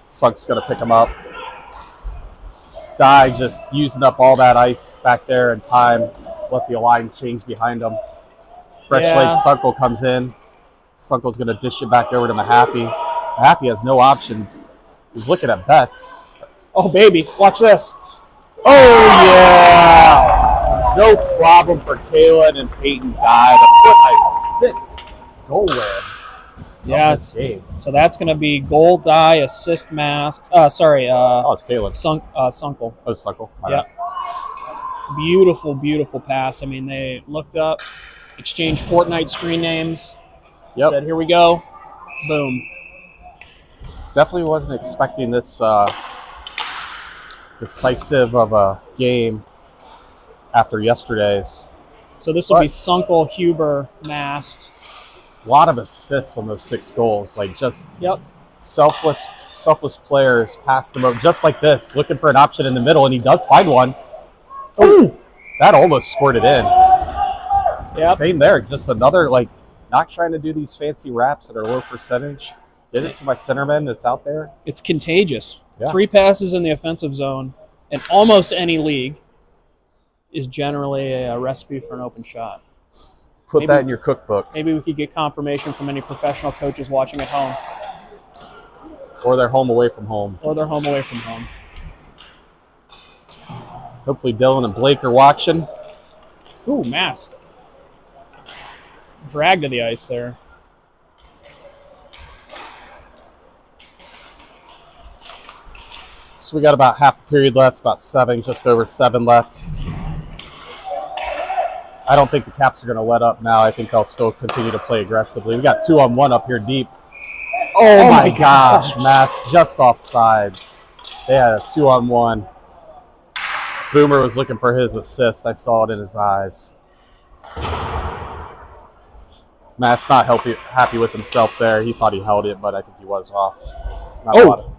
Sunk's going to pick him up. Dye just using up all that ice back there in time. Let the line change behind him. Fresh leg Sunkel comes in. Sunkel's going to dish it back over to Mahaffey. Mahaffey has no options. He's looking at bets. Oh, baby. Watch this. Oh, yeah. No problem for Kalen and Peyton Dye to put a 6 goal win. Yes. So that's going to be goal, Dye, assist, mask. it's Kalen. Sunkel. Oh, Sunkel. Yeah. Beautiful, beautiful pass. I mean, they looked up, exchanged Fortnite screen names. Yep. Said, here we go. Boom. Definitely wasn't expecting this decisive of a game after yesterday's. So this will be Sunkel, Huber, Mast. A lot of assists on those 6 goals. Yep. selfless players pass them over just like this, looking for an option in the middle, and he does find one. Oh, that almost scored it in. Yep. Same there, just another, like, not trying to do these fancy wraps that are low percentage. Get it to my centerman that's out there. It's contagious. Yeah. 3 passes in the offensive zone in almost any league is generally a recipe for an open shot. Put that in your cookbook. Maybe we could get confirmation from any professional coaches watching at home. Or they're home away from home. Or they're home away from home. Hopefully Dylan and Blake are watching. Ooh, Mast. Drag to the ice there. So we got about half the period left, about 7, just over 7 left. I don't think the Caps are going to let up now. I think they'll still continue to play aggressively. We got 2-on-1 up here deep. Oh my gosh, Mass just off sides. They had a 2-on-1. Boomer was looking for his assist. I saw it in his eyes. Matt's not happy with himself there. He thought he held it, but I think he was off. Not a lot of,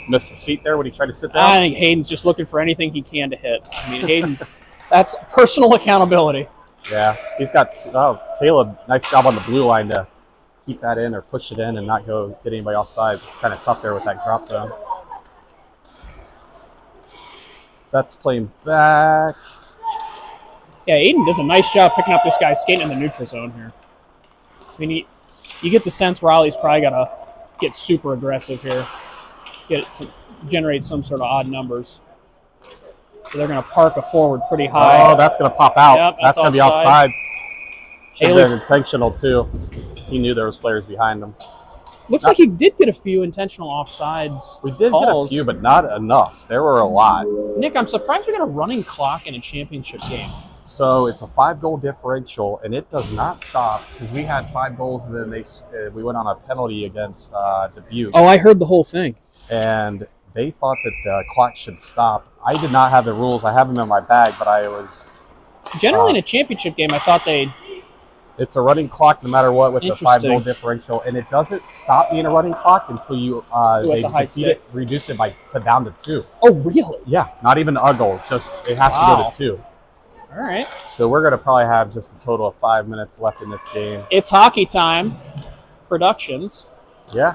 missed the seat there when he tried to sit down. I think Hayden's just looking for anything he can to hit. I mean, Hayden's that's personal accountability. Yeah, he's got. Oh, Caleb, nice job on the blue line to keep that in or push it in and not go get anybody offside. It's kind of tough there with that drop zone. That's playing back. Yeah, Aiden does a nice job picking up this guy skating in the neutral zone here. I mean, you get the sense Raleigh's probably got to get super aggressive here, generate some sort of odd numbers. So they're going to park a forward pretty high. Oh, that's going to pop out. Yep, that's going to be offside. offsides. Should have been intentional, too. He knew there was players behind him. Looks like he did get a few intentional offsides. We did calls. get a few, but not enough. There were a lot. Nick, I'm surprised we got a running clock in a championship game. So it's a 5-goal differential, and it does not stop because we had 5 goals, and then we went on a penalty against Dubuque. Oh, I heard the whole thing. And they thought that the clock should stop. I did not have the rules. I have them in my bag, but I was... Generally in a championship game, I thought they'd... It's a running clock no matter what with the 5-goal differential, and it doesn't stop being a running clock until you reduce it down to 2. Oh, really? Yeah, not even a goal. Just it has to go to 2. All right. So we're going to probably have just a total of 5 minutes left in this game. It's Hockey Time Productions. Yeah.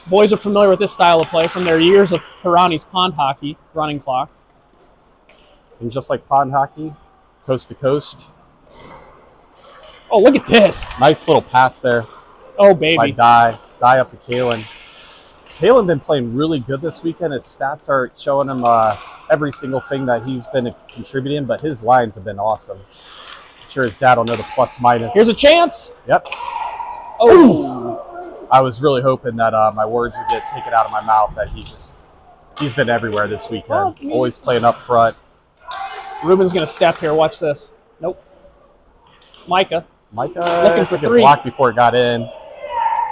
Boys are familiar with this style of play from their years of Pirani's pond hockey running clock. And just like pond hockey, coast to coast. Oh, look at this. Nice little pass there. Oh, baby. By Die up to Kalen. Kalen been playing really good this weekend. His stats are showing him every single thing that he's been contributing, but his lines have been awesome. I'm sure his dad will know the plus minus. Here's a chance. Yep. Oh. I was really hoping that my words would get taken out of my mouth, that he's been everywhere this weekend. Always playing up front. Ruben's going to step here. Watch this. Nope. Micah looking for 3. Blocked before it got in.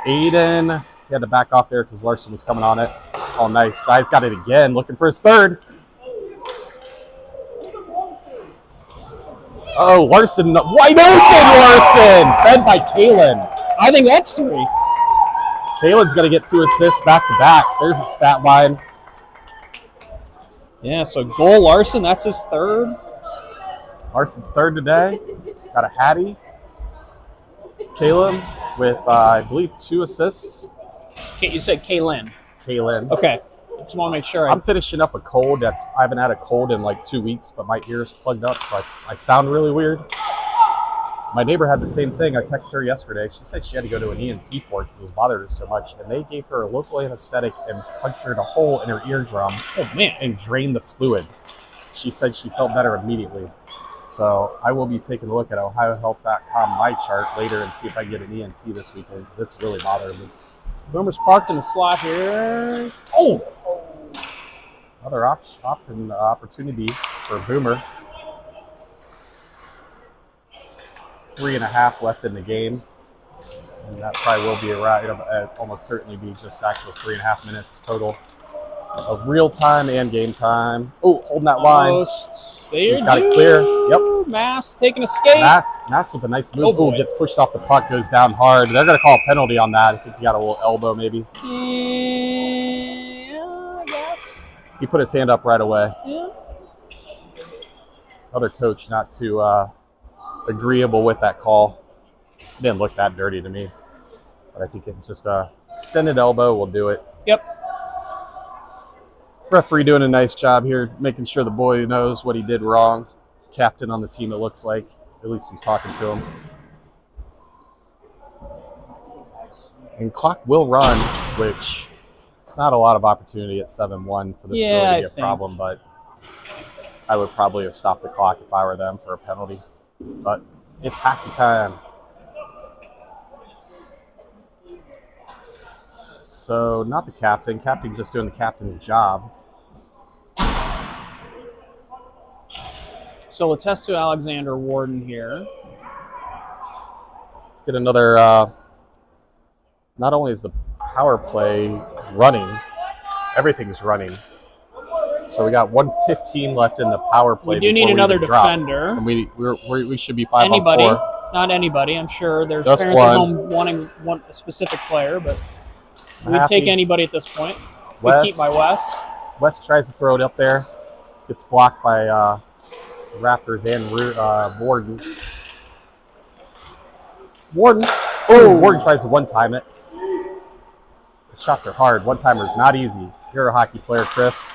Aiden, he had to back off there because Larson was coming on it. Oh, nice. Guy's got it again, looking for his 3rd. Oh, Larson, wide open Larson! Fed by Kalen. I think that's 3. Kalen's going to get 2 assists back-to-back. There's a stat line. Yeah, so goal Larson, that's his 3rd. Larson's 3rd today. Got a Hattie. Caleb with, I believe, 2 assists. You said Kalen. Okay. I just want to make sure. I'm finishing up a cold. I haven't had a cold in like 2 weeks, but my ear's plugged up, so I sound really weird. My neighbor had the same thing. I texted her yesterday. She said she had to go to an ENT for it because it was bothering her so much. And they gave her a local anesthetic and punctured a hole in her eardrum and drained the fluid. She said she felt better immediately. So I will be taking a look at OhioHealth.com my chart later and see if I can get an ENT this weekend because it's really bothering me. Boomer's parked in the slot here. Oh! Another opportunity for Boomer. 3.5 left in the game. And that probably will be around, it'll almost certainly be just actual 3.5 minutes total. of real time and game time. Oh, holding that line. Almost. He's got it clear. Yep. Mass taking a skate. Mass with a nice move. Oh, Ooh, gets pushed off the puck, goes down hard. They're going to call a penalty on that. I think he got a little elbow maybe. Yeah, I guess. He put his hand up right away. Yeah. Other coach not too agreeable with that call. It didn't look that dirty to me. But I think it's just a extended elbow will do it. Yep. Referee doing a nice job here, making sure the boy knows what he did wrong. Captain on the team, it looks like. At least he's talking to him. And clock will run, which it's not a lot of opportunity at 7-1 for this really to be a problem, but I would probably have stopped the clock if I were them for a penalty. But it's hockey time. So not the captain. Captain's just doing the captain's job. So Letestu, Alexander, Warden here. Get another, not only is the power play running, everything's running. So we got 1:15 left in the power play. We do need another defender. And we should be 5 anybody, on 4. Not anybody. I'm sure there's Just parents one. at home wanting a specific player, but we'd take anybody at this point. We'd keep my Wes. Wes tries to throw it up there. Gets blocked by Raptors and Warden. Warden tries to one-time it. The shots are hard. One-timer is not easy. You're a hockey player, Chris.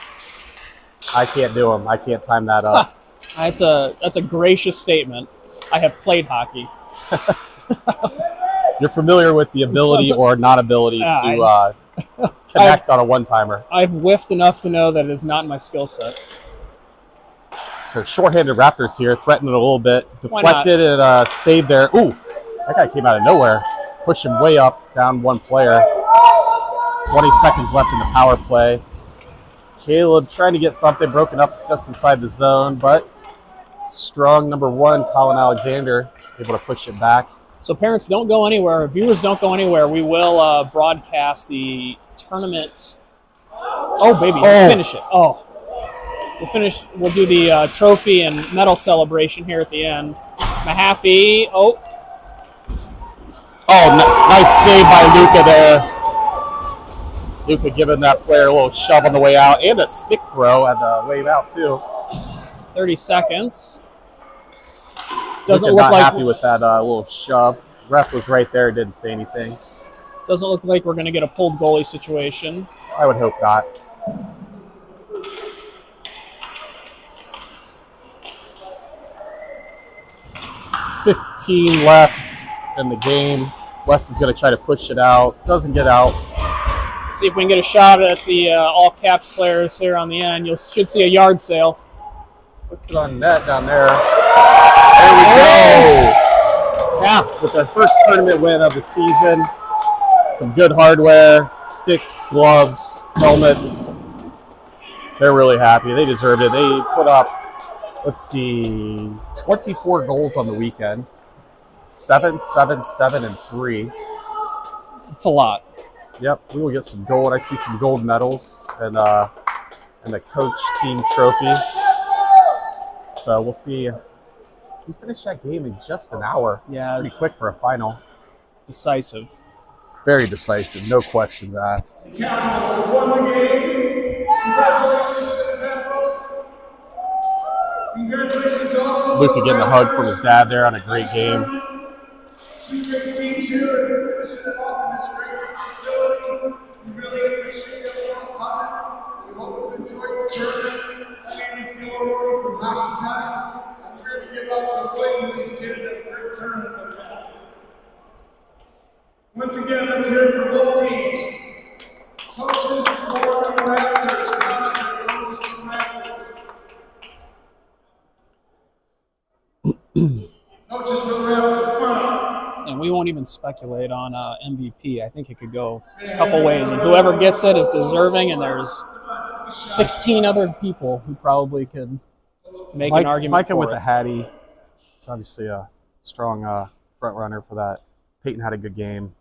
I can't do them. I can't time that up. That's a gracious statement. I have played hockey. You're familiar with the ability or non-ability to connect on a one-timer. I've whiffed enough to know that it is not in my skill set. So shorthanded Raptors here, threatening it a little bit. Deflected and saved there. Ooh, that guy came out of nowhere. Pushed him way up, down one player. 20 seconds left in the power play. Caleb trying to get something broken up just inside the zone, but strong number 1, Colin Alexander, able to push it back. So parents, don't go anywhere. Viewers, don't go anywhere. We will broadcast the tournament. Oh, baby, finish it. Oh. We'll do the trophy and medal celebration here at the end. Mahaffey. Oh, nice save by Luka there. Luka giving that player a little shove on the way out and a stick throw at the wave out too. 30 seconds. Doesn't look not like happy with that little shove. Ref was right there, didn't say anything. Doesn't look like we're going to get a pulled goalie situation. I would hope not. $15 left in the game. West is going to try to push it out. Doesn't get out. See if we can get a shot at the all caps players here on the end. You should see a yard sale. Puts it on net down there. There we go. Caps with their first tournament win of the season. Some good hardware, sticks, gloves, helmets. They're really happy. They deserved it. They put up, 24 goals on the weekend. 7, 7, 7, and 3. It's a lot. Yep, we will get some gold. I see some gold medals and the coach team trophy. So we'll see. We finished that game in just an hour. Yeah. Pretty quick for a final. Decisive. Very decisive. No questions asked. The Capitals have won the game. Congratulations to the Capitals. Congratulations also. Luka getting a hug from his dad there on a great game. Two great teams here. Finishing it off in this great facility. We really appreciate everyone coming. We hope you enjoyed the tournament. My name is Gilroy from Hockey Time. I'm here to give out some fight to these kids at a great tournament that we had. Once again, let's hear it from both teams. Coaches for the Raptors, comment coaches for the Raptors. Coaches for the Raptors, come on. And we won't even speculate on MVP. I think it could go a couple ways. And whoever gets it is deserving, and there's 16 other people who probably could make an argument Micah for with it. the Hattie. It's obviously a strong front runner for that. Peyton had a good game.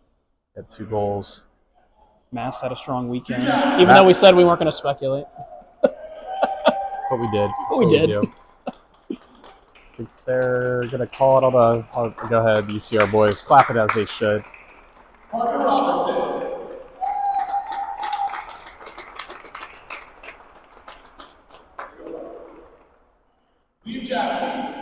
Had 2 goals. Mass had a strong weekend, even though we said we weren't going to speculate. But we did. That's We what did. do. I think they're going to call it on the. Go ahead. You see our boys clap it as they should. Parker Robinson. Steve Jasmine.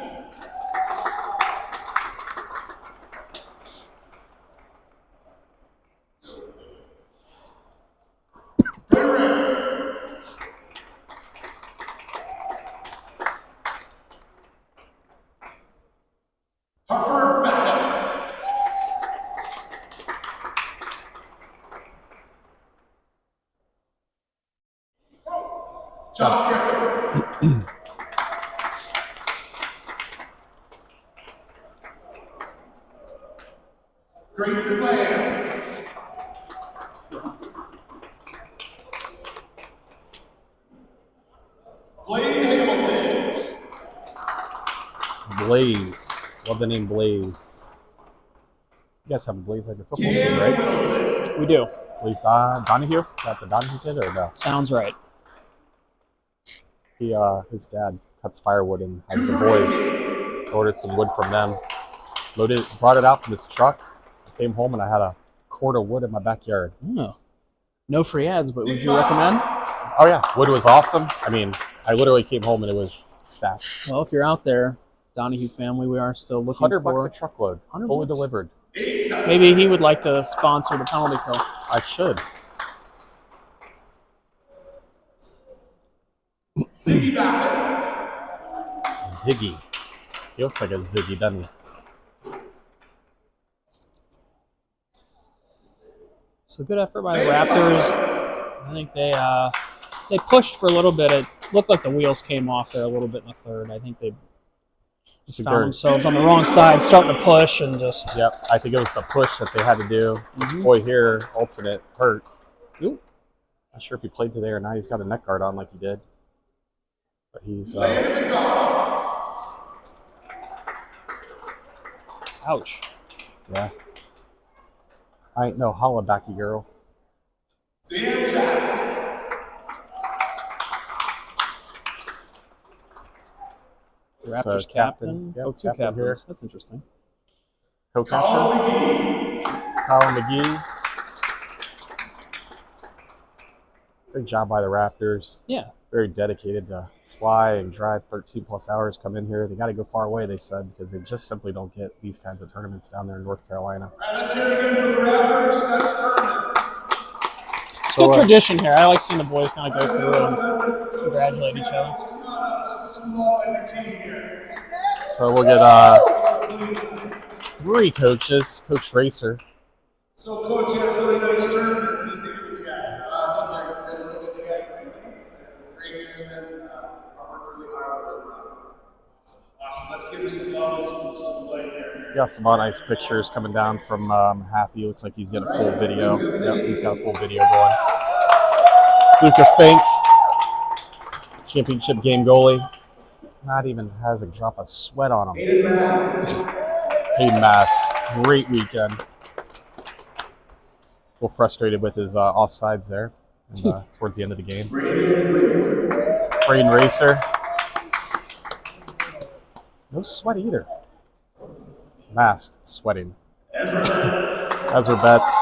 Hartford Beckham. Josh Griffiths. Grayson Lamb. Blaine Hamilton. Blaze. Love the name Blaze. You guys have a Blaze like a football team, Cam right? Wilson. We do. Blaze Donahue? Is that the Donahue kid or no? Sounds right. His dad cuts firewood and has the boys ordered some wood from them. Brought it out from his truck. I came home and I had a cord of wood in my backyard. Oh. No free ads, but would you recommend? Oh yeah, wood was awesome. I mean, I literally came home and it was stacked. Well, if you're out there, Donahue family, we are still looking $100 for. a truckload, 100 fully bucks. delivered. Maybe he would like to sponsor the penalty kill. I should. Ziggy Babbitt. Ziggy. He looks like a Ziggy, doesn't he? So good effort by the Raptors. I think they pushed for a little bit. It looked like the wheels came off there a little bit in the third. I think they just found themselves on the wrong side, starting to push and just. Yep, I think it was the push that they had to do. This boy here, alternate, hurt. Ooh. Not sure if he played today or not. He's got a neck guard on like he did. But he's. Ouch. Yeah. I ain't no holla backy girl. Sam Jack. Raptors So, captain. Yep, Oh, two captain here. captains. That's interesting. Co-captain. McGee. Colin McGee. Great job by the Raptors. Yeah. Very dedicated to fly and drive 13 plus hours, come in here. They got to go far away, they said, because they just simply don't get these kinds of tournaments down there in North Carolina. All right, let's hear it again for the Raptors. Next tournament. It's good tradition here. I like seeing the boys kind of go through and congratulate each other. Let's move on with your team here. So we'll get three coaches. Coach Racer. So, Coach, you had a really nice tournament. What do you think of this guy? I think they're really good together. Great tournament. I worked really hard with Awesome. Let's give him some love and some play here. Got some nice pictures coming down from Haffey. Looks like he's got a full video. Yep, he's got a full video going. Luka Fink, championship game goalie. Not even has a drop of sweat on him. Hayden Mast, great weekend. A little frustrated with his offsides there and, towards the end of the game. Braden Racer. No sweat either. Mast sweating. Ezra Betts.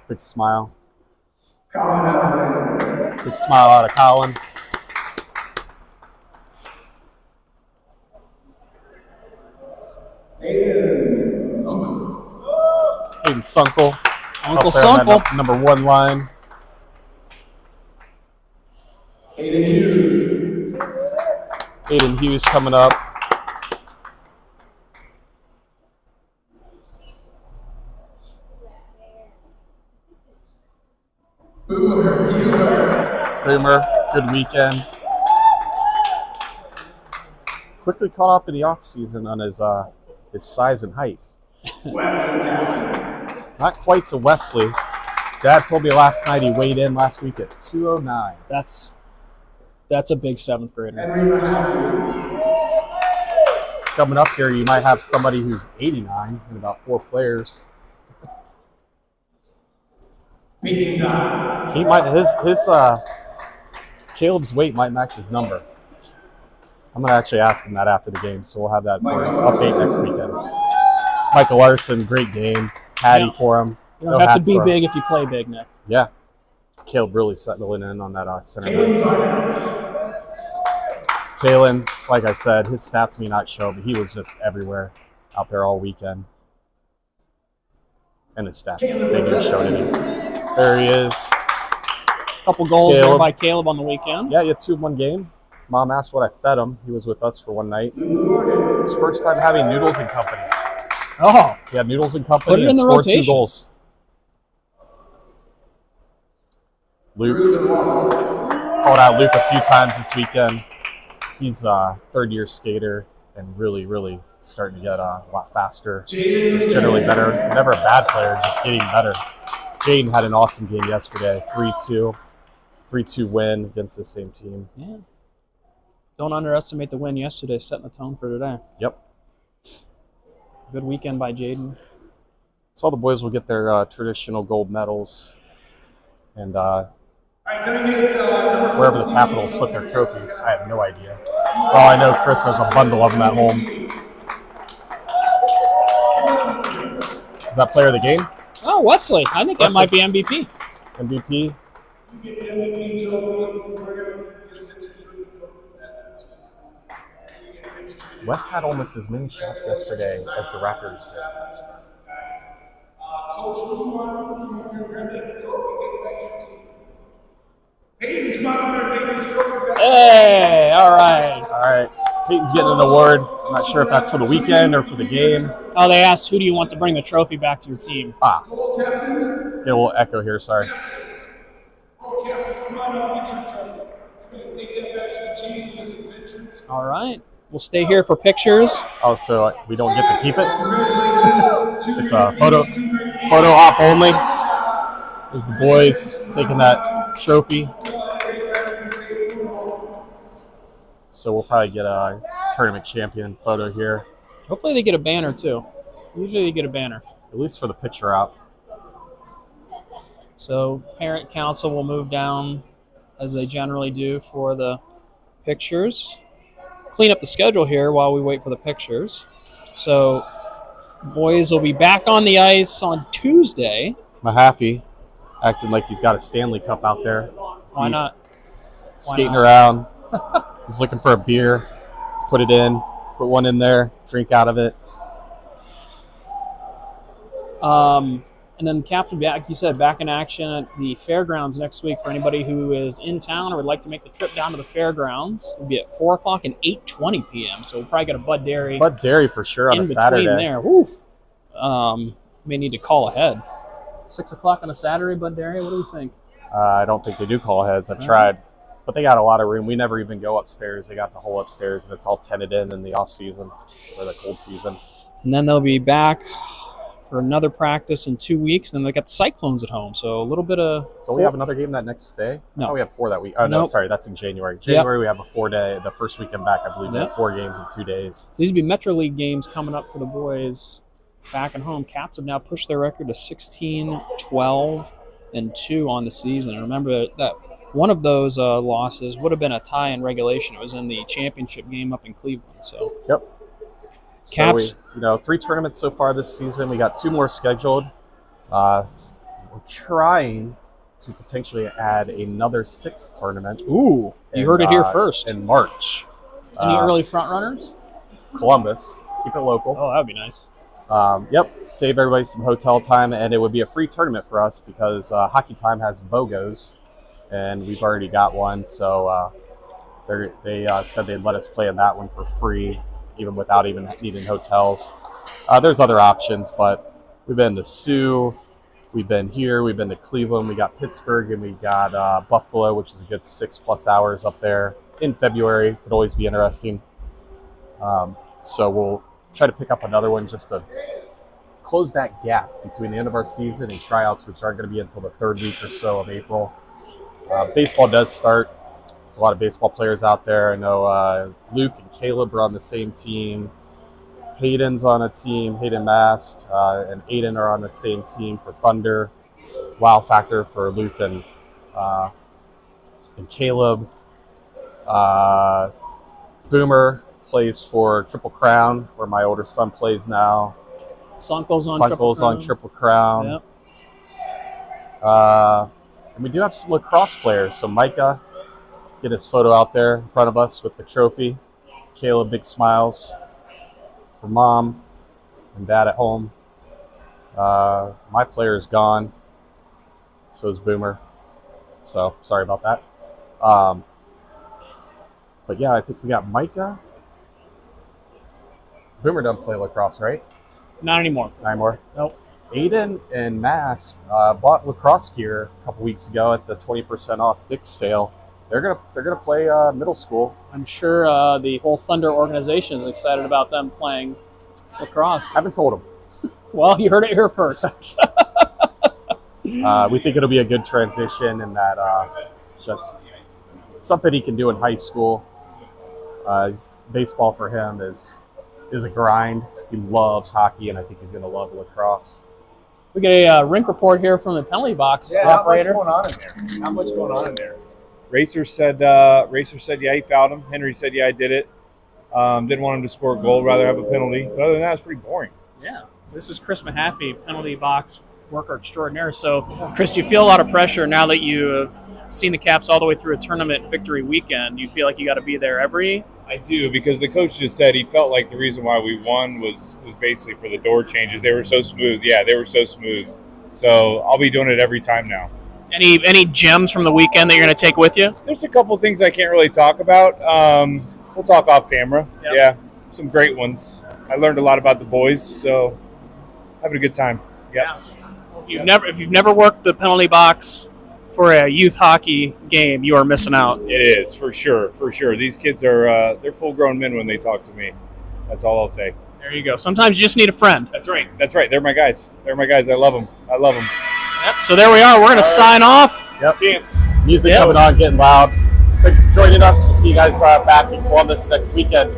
Big smile. Big smile out of Colin. Hayden Sunkel. Uncle Up there on that Sunkel. number one line. Aiden Hughes coming up. Boomer, good weekend. Quickly caught up in the off season on his size and height. Not quite to Wesley. Dad told me last night he weighed in last week at 209. That's a big seventh grader. Coming up here, you might have somebody who's 89 in about 4 players. He might Caleb's weight might match his number. I'm gonna actually ask him that after the game, so we'll have that for an update next weekend. Michael Larson, great game. Hattie for him. You don't have to be big if you play big, Nick. Yeah. Caleb really settling in on that center. Kalen, like I said, his stats may not show, but he was just everywhere out there all weekend. And his stats, they didn't show any. There he is. A couple goals there by Caleb on the weekend. Yeah, he had 2 in one game. Mom asked what I fed him. He was with us for one night. His first time having noodles and company. Oh. He had noodles and company Put it in and the scored rotation. 2 goals. Luke. Called out Luke a few times this weekend. He's a third-year skater and really, really starting to get a lot faster. Just generally better. Never a bad player, just getting better. Jaden had an awesome game yesterday. 3-2. 3-2 win against the same team. Yeah. Don't underestimate the win yesterday, setting the tone for today. Yep. Good weekend by Jaden. So all the boys will get their traditional gold medals. And wherever the Capitals put their trophies, I have no idea. All I know, Chris has a bundle of them at home. Is that player of the game? Oh, Wesley. I think that might be MVP. MVP. West had almost as many shots yesterday as the Raptors did. Hey, all right. All right. Peyton's getting an award. I'm not sure if that's for the weekend or for the game. Oh, they asked, who do you want to bring the trophy back to your team? Ah. Get a little echo here, sorry. All right. We'll stay here for pictures. Oh, so we don't get to keep it? It's a photo op only. There's the boys taking that trophy. So we'll probably get a tournament champion photo here. Hopefully they get a banner too. Usually they get a banner. At least for the picture op. So parent council will move down as they generally do for the pictures. Clean up the schedule here while we wait for the pictures. So boys will be back on the ice on Tuesday. Mahaffey acting like he's got a Stanley Cup out there. Why not? Skating around. He's looking for a beer. Put it in. Put one in there. Drink out of it. And then Caps will be, like you said, back in action at the fairgrounds next week for anybody who is in town or would like to make the trip down to the fairgrounds. It'll be at 4 o'clock and 8:20 p.m. So we'll probably get a Bud Dairy. Bud Dairy for sure on a Saturday. In between there. Woo. May need to call ahead. 6 o'clock on a Saturday, Bud Dairy. What do we think? I don't think they do call aheads. I've tried. But they got a lot of room. We never even go upstairs. They got the whole upstairs, and it's all tented in the off season or the cold season. And then they'll be back for another practice in 2 weeks. Then they got the Cyclones at home, so a little bit of. Don't we have another game that next day? No, we have 4 that week. Oh no, sorry, that's in January. January we have a 4-day. The first weekend back, I believe, we have 4 games in 2 days. So these will be Metro League games coming up for the boys back at home. Caps have now pushed their record to 16-12-2 on the season. And remember that one of those losses would have been a tie in regulation. It was in the championship game up in Cleveland. So yep. Caps. So 3 tournaments so far this season. We got 2 more scheduled. We're trying to potentially add another 6th tournament. Ooh, you heard it here first. In March. Any early front runners? Columbus. Keep it local. Oh, that would be nice. Yep. Save everybody some hotel time, and it would be a free tournament for us because Hockey Time has BOGOs, and we've already got one. So they said they'd let us play in that one for free, even without even needing hotels. There's other options, but we've been to Sioux, we've been here, we've been to Cleveland, we got Pittsburgh, and we got Buffalo, which is a good 6+ hours up there in February. Could always be interesting. So we'll try to pick up another one just to close that gap between the end of our season and tryouts, which aren't going to be until the 3rd week or so of April. Baseball does start. There's a lot of baseball players out there. I know Luke and Caleb are on the same team. Hayden's on a team, Hayden Mast, and Aiden are on the same team for Thunder. wow factor for Luke and Caleb. Boomer plays for Triple Crown, where my older son plays now. Sunkel's on Triple Crown. Yep. And we do have some lacrosse players. So Micah, get his photo out there in front of us with the trophy. Caleb, big smiles for mom and dad at home. My player is gone. So is Boomer. So sorry about that. But yeah, I think we got Micah. Boomer doesn't play lacrosse, right? Not anymore. Not anymore. Nope. Aiden and Mast bought lacrosse gear a couple weeks ago at the 20% off Dick's sale. They're gonna play middle school. I'm sure the whole Thunder organization is excited about them playing lacrosse. Haven't told them. Well, you heard it here first. We think it'll be a good transition, and that just something he can do in high school. Baseball for him is a grind. He loves hockey, and I think he's going to love lacrosse. We get a rink report here from the penalty box operator. Not much going on in there. Racer said, yeah, he fouled him. Henry said, yeah, I did it. Didn't want him to score a goal, rather have a penalty. But other than that, it's pretty boring. Yeah. So this is Chris Mahaffey, penalty box worker extraordinaire. So, Chris, do you feel a lot of pressure now that you have seen the Caps all the way through a tournament victory weekend? Do you feel like you got to be there every? I do, because the coach just said he felt like the reason why we won was basically for the door changes. They were so smooth. Yeah, they were so smooth. So I'll be doing it every time now. Any gems from the weekend that you're going to take with you? There's a couple things I can't really talk about. We'll talk off camera. Yep. Yeah, some great ones. I learned a lot about the boys, so having a good time. Yep. Yeah. If you've never worked the penalty box for a youth hockey game, you are missing out. It is, for sure, for sure. These kids are they're full-grown men when they talk to me. That's all I'll say. There you go. Sometimes you just need a friend. That's right. That's right. They're my guys. They're my guys. I love them. I love them. Yep. So there we are. We're going to sign off. Yep. Champs. Music coming on, getting loud. Thanks for joining us. We'll see you guys back in Columbus next weekend.